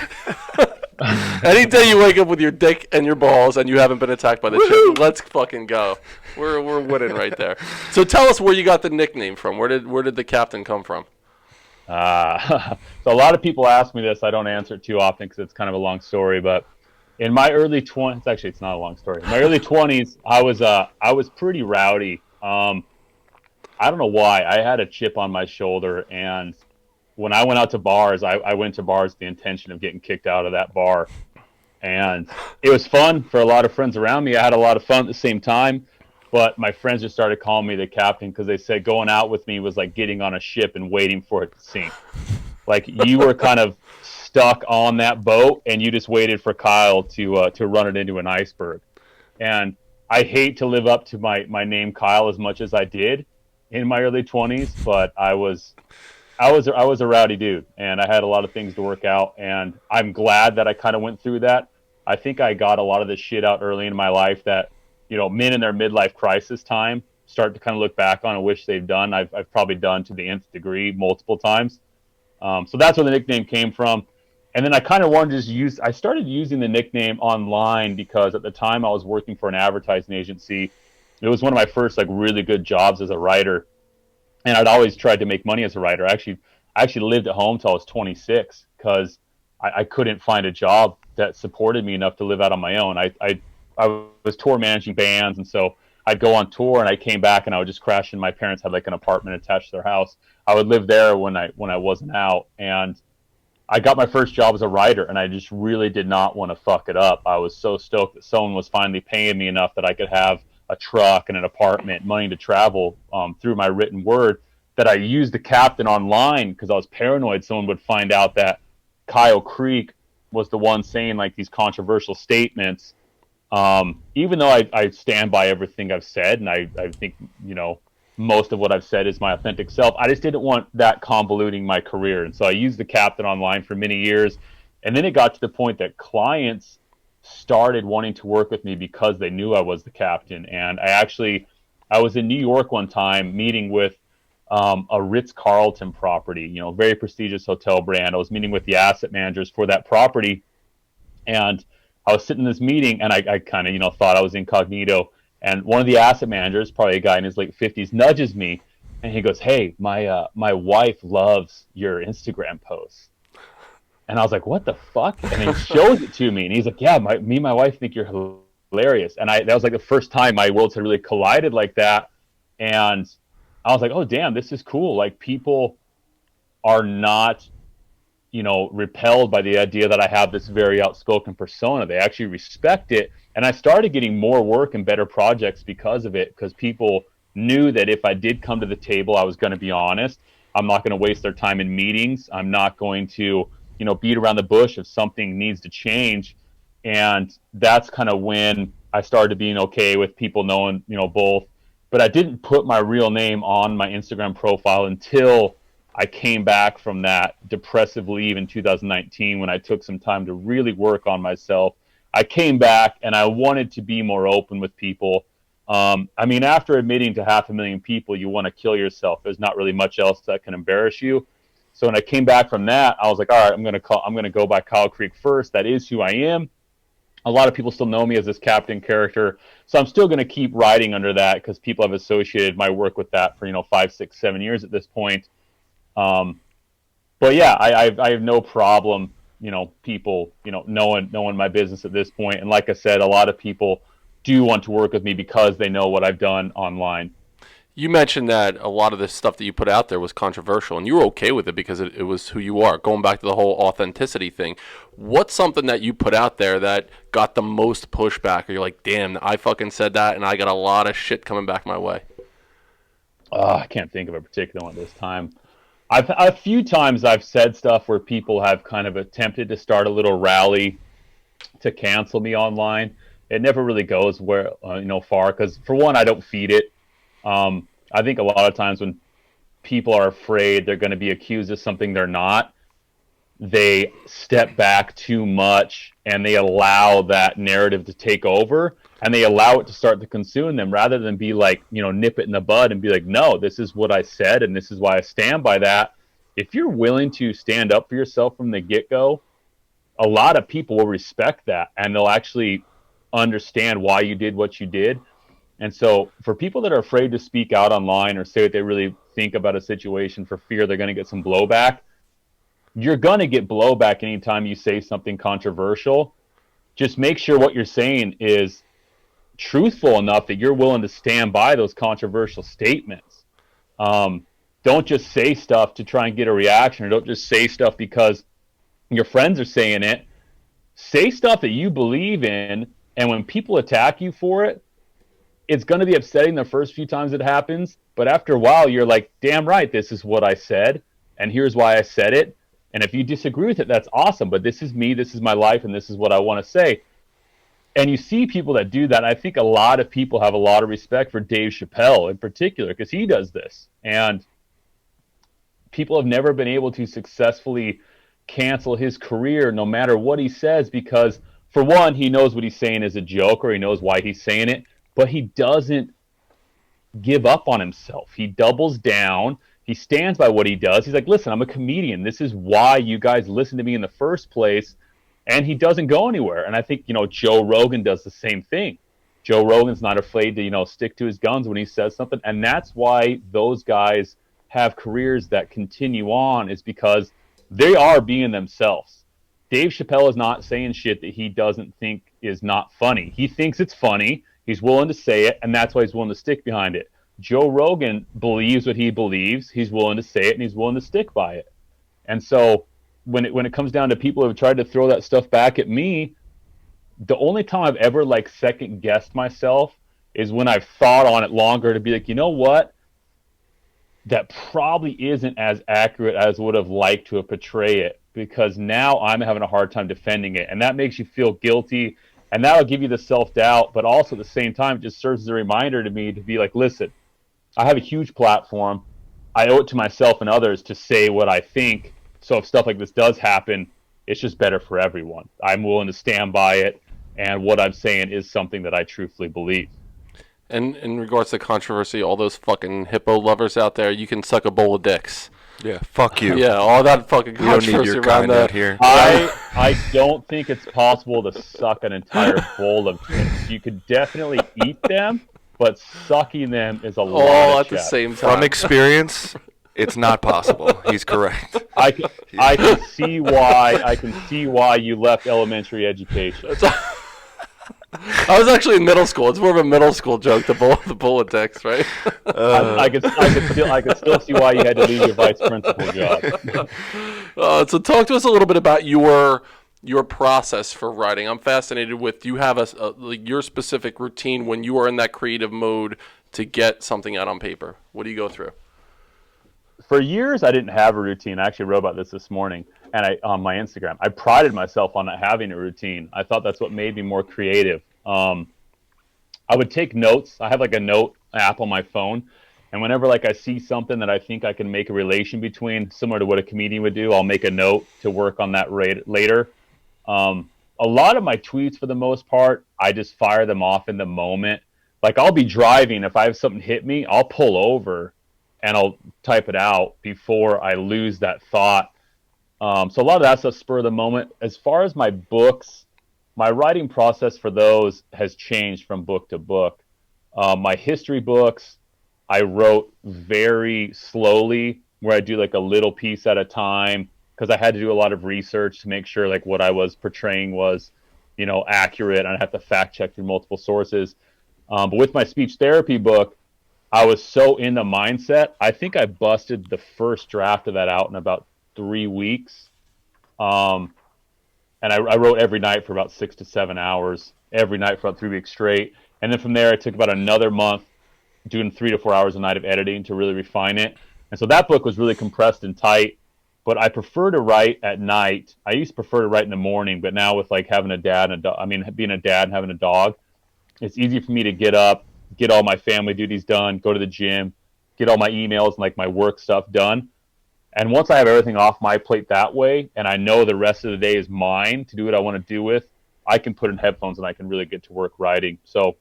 Any day you wake up with your dick and your balls and you haven't been attacked by the chimp, let's fucking go. We're winning right there. So tell us where you got the nickname from. Where did the captain come from? So a lot of people ask me this. I don't answer it too often because it's kind of a long story. But in my early 20s, actually, it's not a long story. In my early 20s, I was pretty rowdy. I don't know why. I had a chip on my shoulder, and when I went out to bars, I went to bars with the intention of getting kicked out of that bar. And it was fun for a lot of friends around me. I had a lot of fun at the same time. But my friends just started calling me the captain because they said going out with me was like getting on a ship and waiting for it to sink. Like you were kind of stuck on that boat and you just waited for Kyle to run it into an iceberg. And I hate to live up to my name Kyle as much as I did in my early 20s, but I was a rowdy dude and I had a lot of things to work out, and I'm glad that I kind of went through that. I think I got a lot of this shit out early in my life that, you know, men in their midlife crisis time start to kind of look back on and wish they've done. I've probably done to the nth degree multiple times. So that's where the nickname came from. And then I kind of wanted to I started using the nickname online because at the time I was working for an advertising agency. It was one of my first like really good jobs as a writer. And I'd always tried to make money as a writer. I actually lived at home till I was 26 because I couldn't find a job that supported me enough to live out on my own. I was tour managing bands, and so I'd go on tour, and I came back, and I would just crash in. My parents had like an apartment attached to their house. I would live there when I wasn't out, and I got my first job as a writer, and I just really did not want to fuck it up. I was so stoked that someone was finally paying me enough that I could have a truck and an apartment, money to travel through my written word, that I used the captain online because I was paranoid someone would find out that Kyle Creek was the one saying like these controversial statements. Even though I stand by everything I've said, and I think, you know, most of what I've said is my authentic self, I just didn't want that convoluting my career. And so I used the captain online for many years. And then it got to the point that clients started wanting to work with me because they knew I was the captain. And I was in New York one time meeting with a Ritz-Carlton property, you know, very prestigious hotel brand. I was meeting with the asset managers for that property. And I was sitting in this meeting, and I kind of, you know, thought I was incognito. And one of the asset managers, probably a guy in his late 50s, nudges me, and he goes, "Hey, my wife loves your Instagram posts." And I was like, "What the fuck?" And he shows it to me, and he's like, "Yeah, me and my wife think you're hilarious." And that was like the first time my worlds had really collided like that. And I was like, "Oh, damn, this is cool." Like, people are not, you know, repelled by the idea that I have this very outspoken persona. They actually respect it. And I started getting more work and better projects because of it, because people knew that if I did come to the table, I was going to be honest. I'm not going to waste their time in meetings. I'm not going to, you know, beat around the bush if something needs to change. And that's kind of when I started being okay with people knowing, you know, both. But I didn't put my real name on my Instagram profile until I came back from that depressive leave in 2019 when I took some time to really work on myself. I came back and I wanted to be more open with people. I mean, after admitting to 500,000 people, you want to kill yourself. There's not really much else that can embarrass you. So when I came back from that, I was like, all right, I'm going to go by Kyle Creek first. That is who I am. A lot of people still know me as this captain character. So I'm still going to keep writing under that because people have associated my work with that for, 5, 6, 7 years at this point. But yeah, I have no problem people, knowing my business at this point. And like I said, a lot of people do want to work with me because they know what I've done online. You mentioned that a lot of the stuff that you put out there was controversial, and you were okay with it because it was who you are. Going back to the whole authenticity thing, what's something that you put out there that got the most pushback? Or you're like, damn, I fucking said that, and I got a lot of shit coming back my way. I can't think of a particular one at this time. A few times I've said stuff where people have kind of attempted to start a little rally to cancel me online. It never really goes far because, for one, I don't feed it. I think a lot of times when people are afraid they're going to be accused of something they're not, they step back too much and they allow that narrative to take over, and they allow it to start to consume them rather than be like, nip it in the bud and be like, no, this is what I said and this is why I stand by that. If you're willing to stand up for yourself from the get-go, a lot of people will respect that and they'll actually understand why you did what you did. And so for people that are afraid to speak out online or say what they really think about a situation for fear they're going to get some blowback, you're going to get blowback anytime you say something controversial. Just make sure what you're saying is truthful enough that you're willing to stand by those controversial statements. Don't just say stuff to try and get a reaction, or don't just say stuff because your friends are saying it. Say stuff that you believe in, and when people attack you for it, it's going to be upsetting the first few times it happens, but after a while you're like, damn right, this is what I said, and here's why I said it. And if you disagree with it, that's awesome, but this is me, this is my life, and this is what I want to say. And you see people that do that. I think a lot of people have a lot of respect for Dave Chappelle in particular because he does this. And people have never been able to successfully cancel his career no matter what he says because, for one, he knows what he's saying is a joke, or he knows why he's saying it, but he doesn't give up on himself. He doubles down. He stands by what he does. He's like, listen, I'm a comedian. This is why you guys listen to me in the first place. And he doesn't go anywhere. And I think, Joe Rogan does the same thing. Joe Rogan's not afraid to, stick to his guns when he says something. And that's why those guys have careers that continue on, is because they are being themselves. Dave Chappelle is not saying shit that he doesn't think is not funny. He thinks it's funny. He's willing to say it, and that's why he's willing to stick behind it. Joe Rogan believes what he believes. He's willing to say it, and he's willing to stick by it. And so when it comes down to people who have tried to throw that stuff back at me, the only time I've ever second guessed myself is when I've thought on it longer to be like, you know what? That probably isn't as accurate as I would have liked to portray it, because now I'm having a hard time defending it. And that makes you feel guilty, and that'll give you the self-doubt, but also at the same time, it just serves as a reminder to me to be like, listen, I have a huge platform. I owe it to myself and others to say what I think. So if stuff like this does happen, it's just better for everyone. I'm willing to stand by it, and what I'm saying is something that I truthfully believe. And in regards to controversy, all those fucking hippo lovers out there, you can suck a bowl of dicks. Yeah, fuck you. Yeah, all that fucking controversy you don't need your around kind that. out here. I don't think it's possible to suck an entire bowl of dicks. You could definitely eat them, but sucking them is a lot All of at the chest. same time. From experience, it's not possible. He's correct. I can see why you left elementary education. I was actually in middle school. It's more of a middle school joke, the bowl of dicks, right? I could still see why you had to leave your vice principal job. So talk to us a little bit about your process for writing. I'm fascinated with, do you have your specific routine when you are in that creative mode to get something out on paper? What do you go through? For years, I didn't have a routine. I actually wrote about this morning, and on my Instagram. I prided myself on not having a routine. I thought that's what made me more creative. I would take notes. I have a note app on my phone, and whenever I see something that I think I can make a relation between, similar to what a comedian would do, I'll make a note to work on that later. A lot of my tweets, for the most part, I just fire them off in the moment. I'll be driving. If I have something hit me, I'll pull over and I'll type it out before I lose that thought. So a lot of that stuff spur of the moment. As far as my books, my writing process for those has changed from book to book. My history books, I wrote very slowly, where I do a little piece at a time, because I had to do a lot of research to make sure like what I was portraying was, accurate. I'd have to fact check through multiple sources. But with my speech therapy book, I was so in the mindset. I think I busted the first draft of that out in about 3 weeks. Um, and I wrote every night for about 6 to 7 hours, every night for about 3 weeks straight. And then from there, it took about another month doing 3 to 4 hours a night of editing to really refine it. And so that book was really compressed and tight. But I prefer to write at night. I used to prefer to write in the morning, but now with like having a dad and being a dad and having a dog, it's easy for me to get up, get all my family duties done, go to the gym, get all my emails and like my work stuff done. And once I have everything off my plate that way, and I know the rest of the day is mine to do what I want to do with, I can put in headphones and I can really get to work writing. So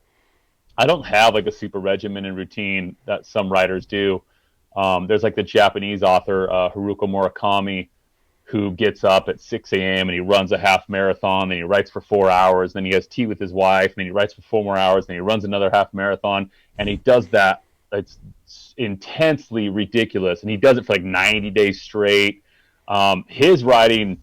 I don't have like a super regimen and routine that some writers do. There's like the Japanese author Haruko Murakami, who gets up at 6 a.m. and he runs a half marathon, then he writes for 4 hours, then he has tea with his wife, and then he writes for 4 more hours, then he runs another half marathon, and he does that. It's intensely ridiculous, and he does it for like 90 days straight. His writing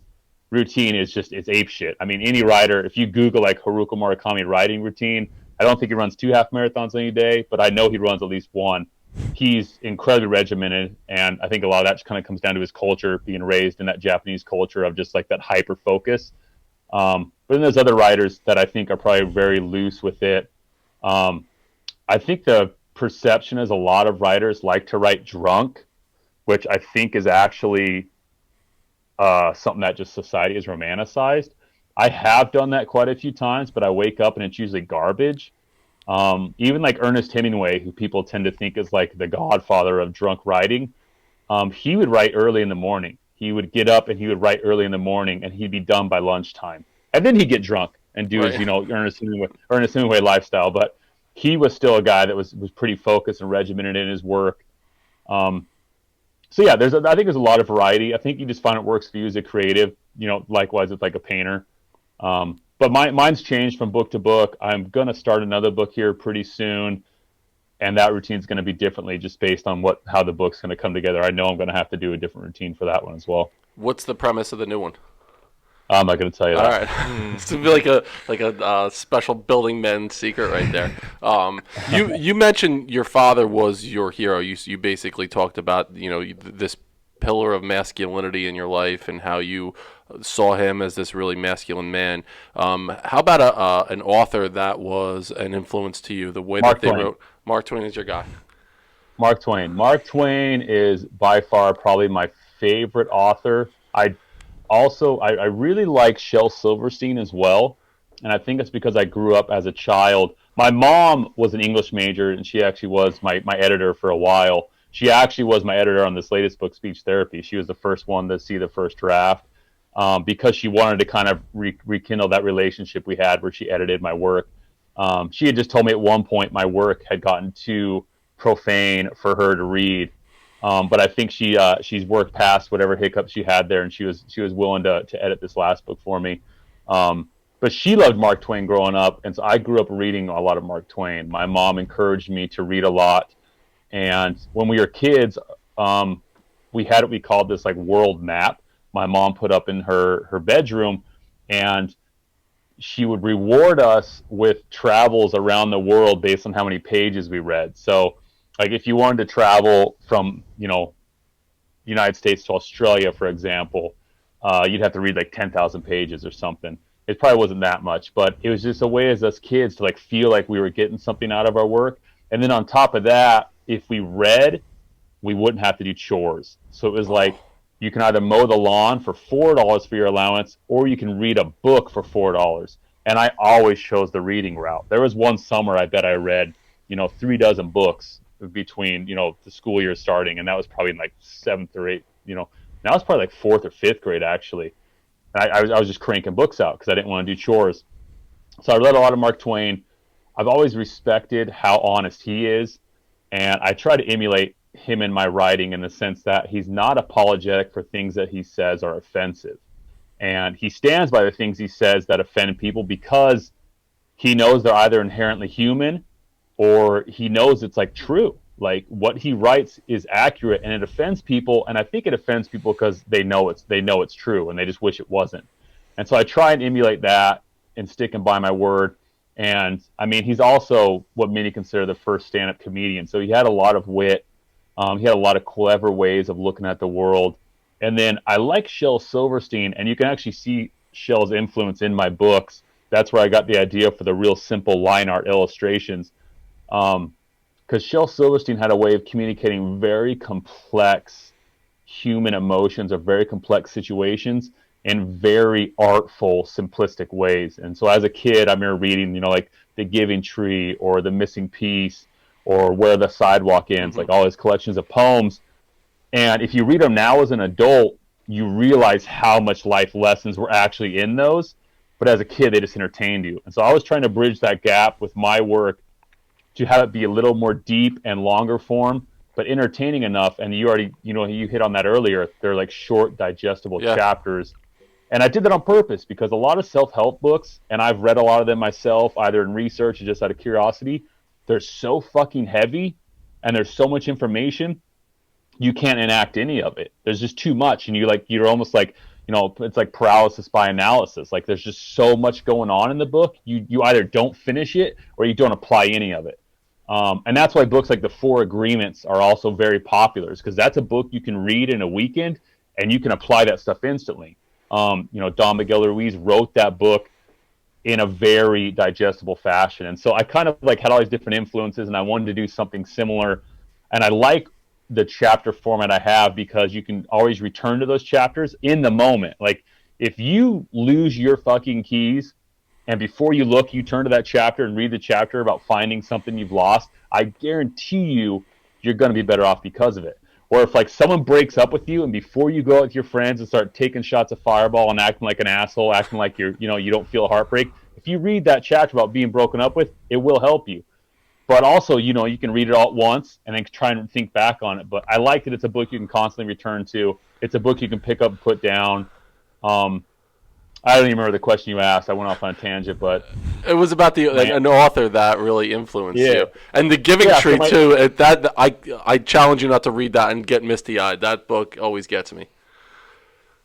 routine is just, it's ape shit. I mean, any writer, if you Google like Haruko Murakami writing routine, I don't think he runs 2 half marathons any day, but I know he runs at least one. He's incredibly regimented, and I think a lot of that just kind of comes down to his culture, being raised in that Japanese culture of just like that hyper focus. But then there's other writers that I think are probably very loose with it. I think the perception is a lot of writers like to write drunk, which I think is actually something that just society has romanticized. I have done that quite a few times, but I wake up and it's usually garbage. Even like Ernest Hemingway, who people tend to think is like the godfather of drunk writing, he would write early in the morning. He would get up and he would write early in the morning, and he'd be done by lunchtime. And then he'd get drunk and do his, Ernest Hemingway lifestyle. But he was still a guy that was pretty focused and regimented in his work. So yeah, I think there's a lot of variety. I think you just find it works for you as a creative. Likewise with like a painter. But mine's changed from book to book. I'm going to start another book here pretty soon, and that routine's going to be differently just based on how the book's going to come together. I know I'm going to have to do a different routine for that one as well. What's the premise of the new one? I'm not going to tell you that. All right. It's to be like a special building men secret right there. You mentioned your father was your hero. You basically talked about this pillar of masculinity in your life and how you saw him as this really masculine man. How about an author that was an influence to you? The way Mark that they Twain. wrote. Mark Twain is your guy. Mark Twain. Mark Twain is by far probably my favorite author. I really like Shel Silverstein as well, and I think it's because I grew up as a child. My mom was an English major, and she actually was my editor for a while. She actually was my editor on this latest book, Speech Therapy. She was the first one to see the first draft because she wanted to kind of rekindle that relationship we had where she edited my work. She had just told me at one point my work had gotten too profane for her to read. But I think she's worked past whatever hiccups she had there, and she was willing to edit this last book for me. But she loved Mark Twain growing up, and so I grew up reading a lot of Mark Twain. My mom encouraged me to read a lot, and when we were kids, we had what we called this like world map. My mom put up in her bedroom, and she would reward us with travels around the world based on how many pages we read. So like if you wanted to travel from, United States to Australia, for example, you'd have to read like 10,000 pages or something. It probably wasn't that much, but it was just a way as us kids to like feel like we were getting something out of our work. And then on top of that, if we read, we wouldn't have to do chores. So it was like you can either mow the lawn for $4 for your allowance, or you can read a book for $4. And I always chose the reading route. There was one summer I bet I read, 3 dozen books between, the school year starting. And that was probably in like 7th or 8th, now it's probably like 4th or 5th grade, actually. And I was just cranking books out because I didn't want to do chores. So I read a lot of Mark Twain. I've always respected how honest he is. And I try to emulate him in my writing in the sense that he's not apologetic for things that he says are offensive. And he stands by the things he says that offend people because he knows they're either inherently human or he knows it's like true. Like what he writes is accurate, and it offends people. And I think it offends people because they know it's true, and they just wish it wasn't. And so I try and emulate that and sticking by my word. And I mean, he's also what many consider the first stand-up comedian. So he had a lot of wit. He had a lot of clever ways of looking at the world. And then I like Shel Silverstein, and you can actually see Shel's influence in my books. That's where I got the idea for the real simple line art illustrations. Because Shel Silverstein had a way of communicating very complex human emotions or very complex situations in very artful, simplistic ways. And so as a kid, I remember reading, like The Giving Tree or The Missing Piece or Where the Sidewalk Ends, like all his collections of poems. And if you read them now as an adult, you realize how much life lessons were actually in those. But as a kid, they just entertained you. And so I was trying to bridge that gap with my work to have it be a little more deep and longer form, but entertaining enough. And you already, you hit on that earlier. They're like short, digestible chapters. And I did that on purpose because a lot of self-help books, and I've read a lot of them myself, either in research or just out of curiosity, they're so fucking heavy and there's so much information, you can't enact any of it. There's just too much. And you're almost like, it's like paralysis by analysis. Like there's just so much going on in the book. You either don't finish it or you don't apply any of it. And that's why books like The Four Agreements are also very popular, because that's a book you can read in a weekend and you can apply that stuff instantly. Don Miguel Ruiz wrote that book in a very digestible fashion. And so I kind of like had all these different influences and I wanted to do something similar. And I like the chapter format I have because you can always return to those chapters in the moment. Like if you lose your fucking keys and before you look, you turn to that chapter and read the chapter about finding something you've lost, I guarantee you're going to be better off because of it. Or if like someone breaks up with you and before you go out with your friends and start taking shots of Fireball and acting like an asshole, acting like you don't feel a heartbreak, if you read that chapter about being broken up with, it will help you. But also, you can read it all at once and then try and think back on it. But I like that it's a book you can constantly return to. It's a book you can pick up and put down. I don't even remember the question you asked. I went off on a tangent, but it was about an author that really influenced you, and The Giving Tree too. I challenge you not to read that and get misty-eyed. That book always gets me.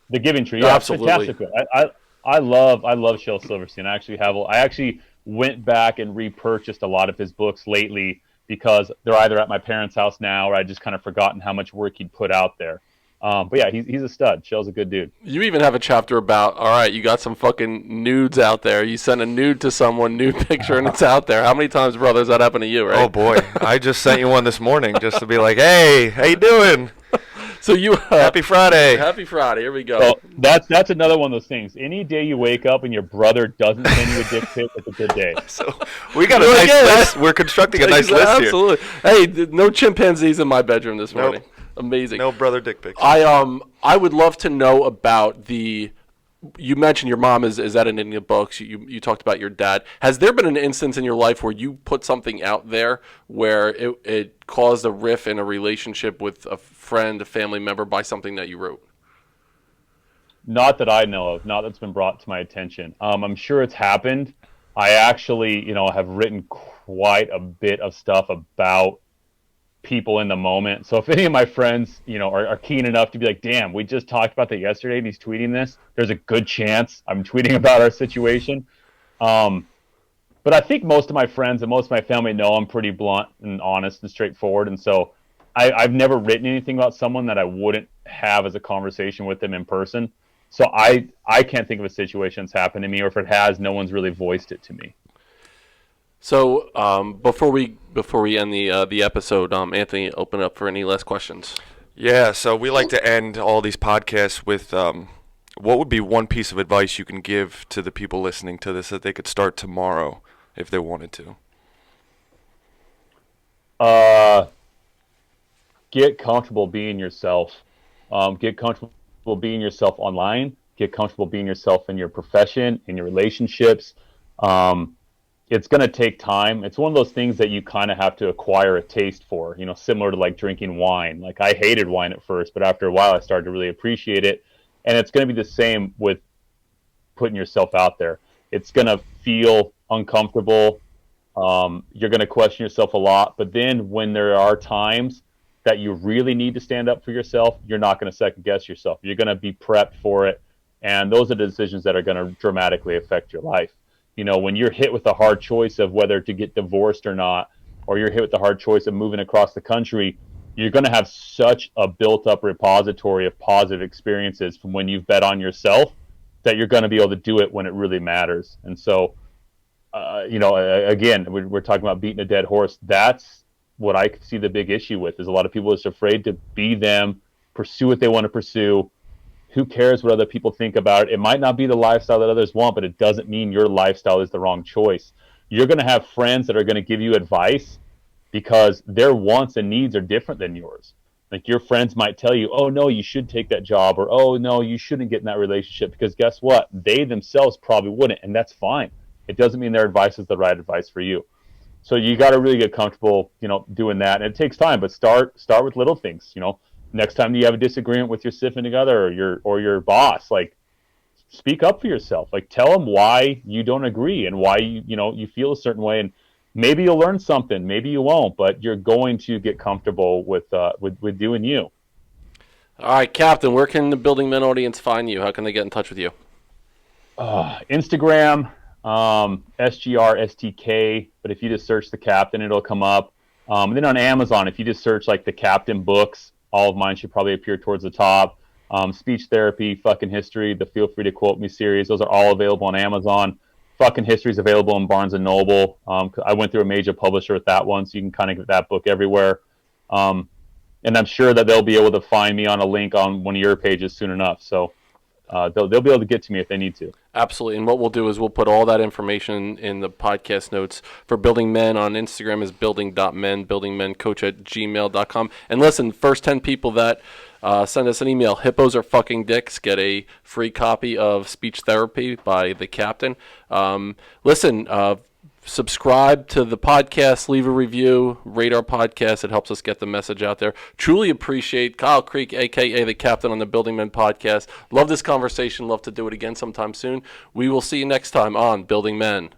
The Giving Tree, absolutely. Fantastic. I love Shel Silverstein. I actually went back and repurchased a lot of his books lately because they're either at my parents' house now or I just kind of forgotten how much work he'd put out there. But yeah, he's a stud. Shel's a good dude. You even have a chapter about, all right, you got some fucking nudes out there. You send a nude to someone, nude picture, and it's out there. How many times, brother, has that happened to you, right? Oh, boy. I just sent you one this morning just to be like, hey, how you doing? So Happy Friday. Happy Friday. Here we go. So that's another one of those things. Any day you wake up and your brother doesn't send you a dick pic, it's a good day. So we got a nice list. We're constructing a nice list here. Absolutely. Hey, no chimpanzees in my bedroom this morning. Nope. Amazing. No brother dick pics. I would love to know about you mentioned your mom is editing the books. You talked about your dad. Has there been an instance in your life where you put something out there where it caused a rift in a relationship with a friend, a family member by something that you wrote? Not that I know of. Not that's been brought to my attention. I'm sure it's happened. I actually, have written quite a bit of stuff about people in the moment. So if any of my friends, are keen enough to be like, damn, we just talked about that yesterday and he's tweeting this, there's a good chance I'm tweeting about our situation. But I think most of my friends and most of my family know I'm pretty blunt and honest and straightforward. And so I've never written anything about someone that I wouldn't have as a conversation with them in person. So I can't think of a situation that's happened to me, or if it has, no one's really voiced it to me. So before we end the episode, Anthony, open up for any last questions. Yeah, so we like to end all these podcasts with what would be one piece of advice you can give to the people listening to this that they could start tomorrow if they wanted to? Get comfortable being yourself. Get comfortable being yourself online. Get comfortable being yourself in your profession, in your relationships. It's going to take time. It's one of those things that you kind of have to acquire a taste for, similar to like drinking wine. Like I hated wine at first, but after a while I started to really appreciate it. And it's going to be the same with putting yourself out there. It's going to feel uncomfortable. You're going to question yourself a lot. But then when there are times that you really need to stand up for yourself, you're not going to second guess yourself. You're going to be prepped for it. And those are the decisions that are going to dramatically affect your life. When you're hit with a hard choice of whether to get divorced or not, or you're hit with the hard choice of moving across the country, you're going to have such a built up repository of positive experiences from when you've bet on yourself that you're going to be able to do it when it really matters. And so, again, we're talking about beating a dead horse. That's what I see the big issue with, is a lot of people are just afraid to be them, pursue what they want to pursue. Who cares what other people think about it? It might not be the lifestyle that others want, but it doesn't mean your lifestyle is the wrong choice. You're going to have friends that are going to give you advice because their wants and needs are different than yours. Like, your friends might tell you, oh, no, you should take that job, or, oh, no, you shouldn't get in that relationship, because guess what? They themselves probably wouldn't, and that's fine. It doesn't mean their advice is the right advice for you. So you got to really get comfortable, doing that. And it takes time, but start with little things. Next time you have a disagreement with your significant other or your boss, like, speak up for yourself. Like, tell them why you don't agree and why you feel a certain way. And maybe you'll learn something, maybe you won't, but you're going to get comfortable with doing you. All right, Captain, where can the Building Men audience find you? How can they get in touch with you? Instagram, SGRSTK, but if you just search the Captain, it'll come up. And then on Amazon, if you just search like the Captain books, all of mine should probably appear towards the top. Speech Therapy, Fucking History, the Feel Free to Quote Me series, those are all available on Amazon. Fucking History is available in Barnes & Noble. I went through a major publisher with that one, so you can kind of get that book everywhere. And I'm sure that they'll be able to find me on a link on one of your pages soon enough. So they'll be able to get to me if they need to. Absolutely. And what we'll do is we'll put all that information in the podcast notes for Building Men. On Instagram is building.men, buildingmencoach@gmail.com. And listen, first 10 people that send us an email, Hippos Are Fucking Dicks, get a free copy of Speech Therapy by the Captain. Subscribe to the podcast, leave a review, rate our podcast. It helps us get the message out there. Truly appreciate Kyle Creek, a.k.a. the Captain, on the Building Men podcast. Love this conversation. Love to do it again sometime soon. We will see you next time on Building Men.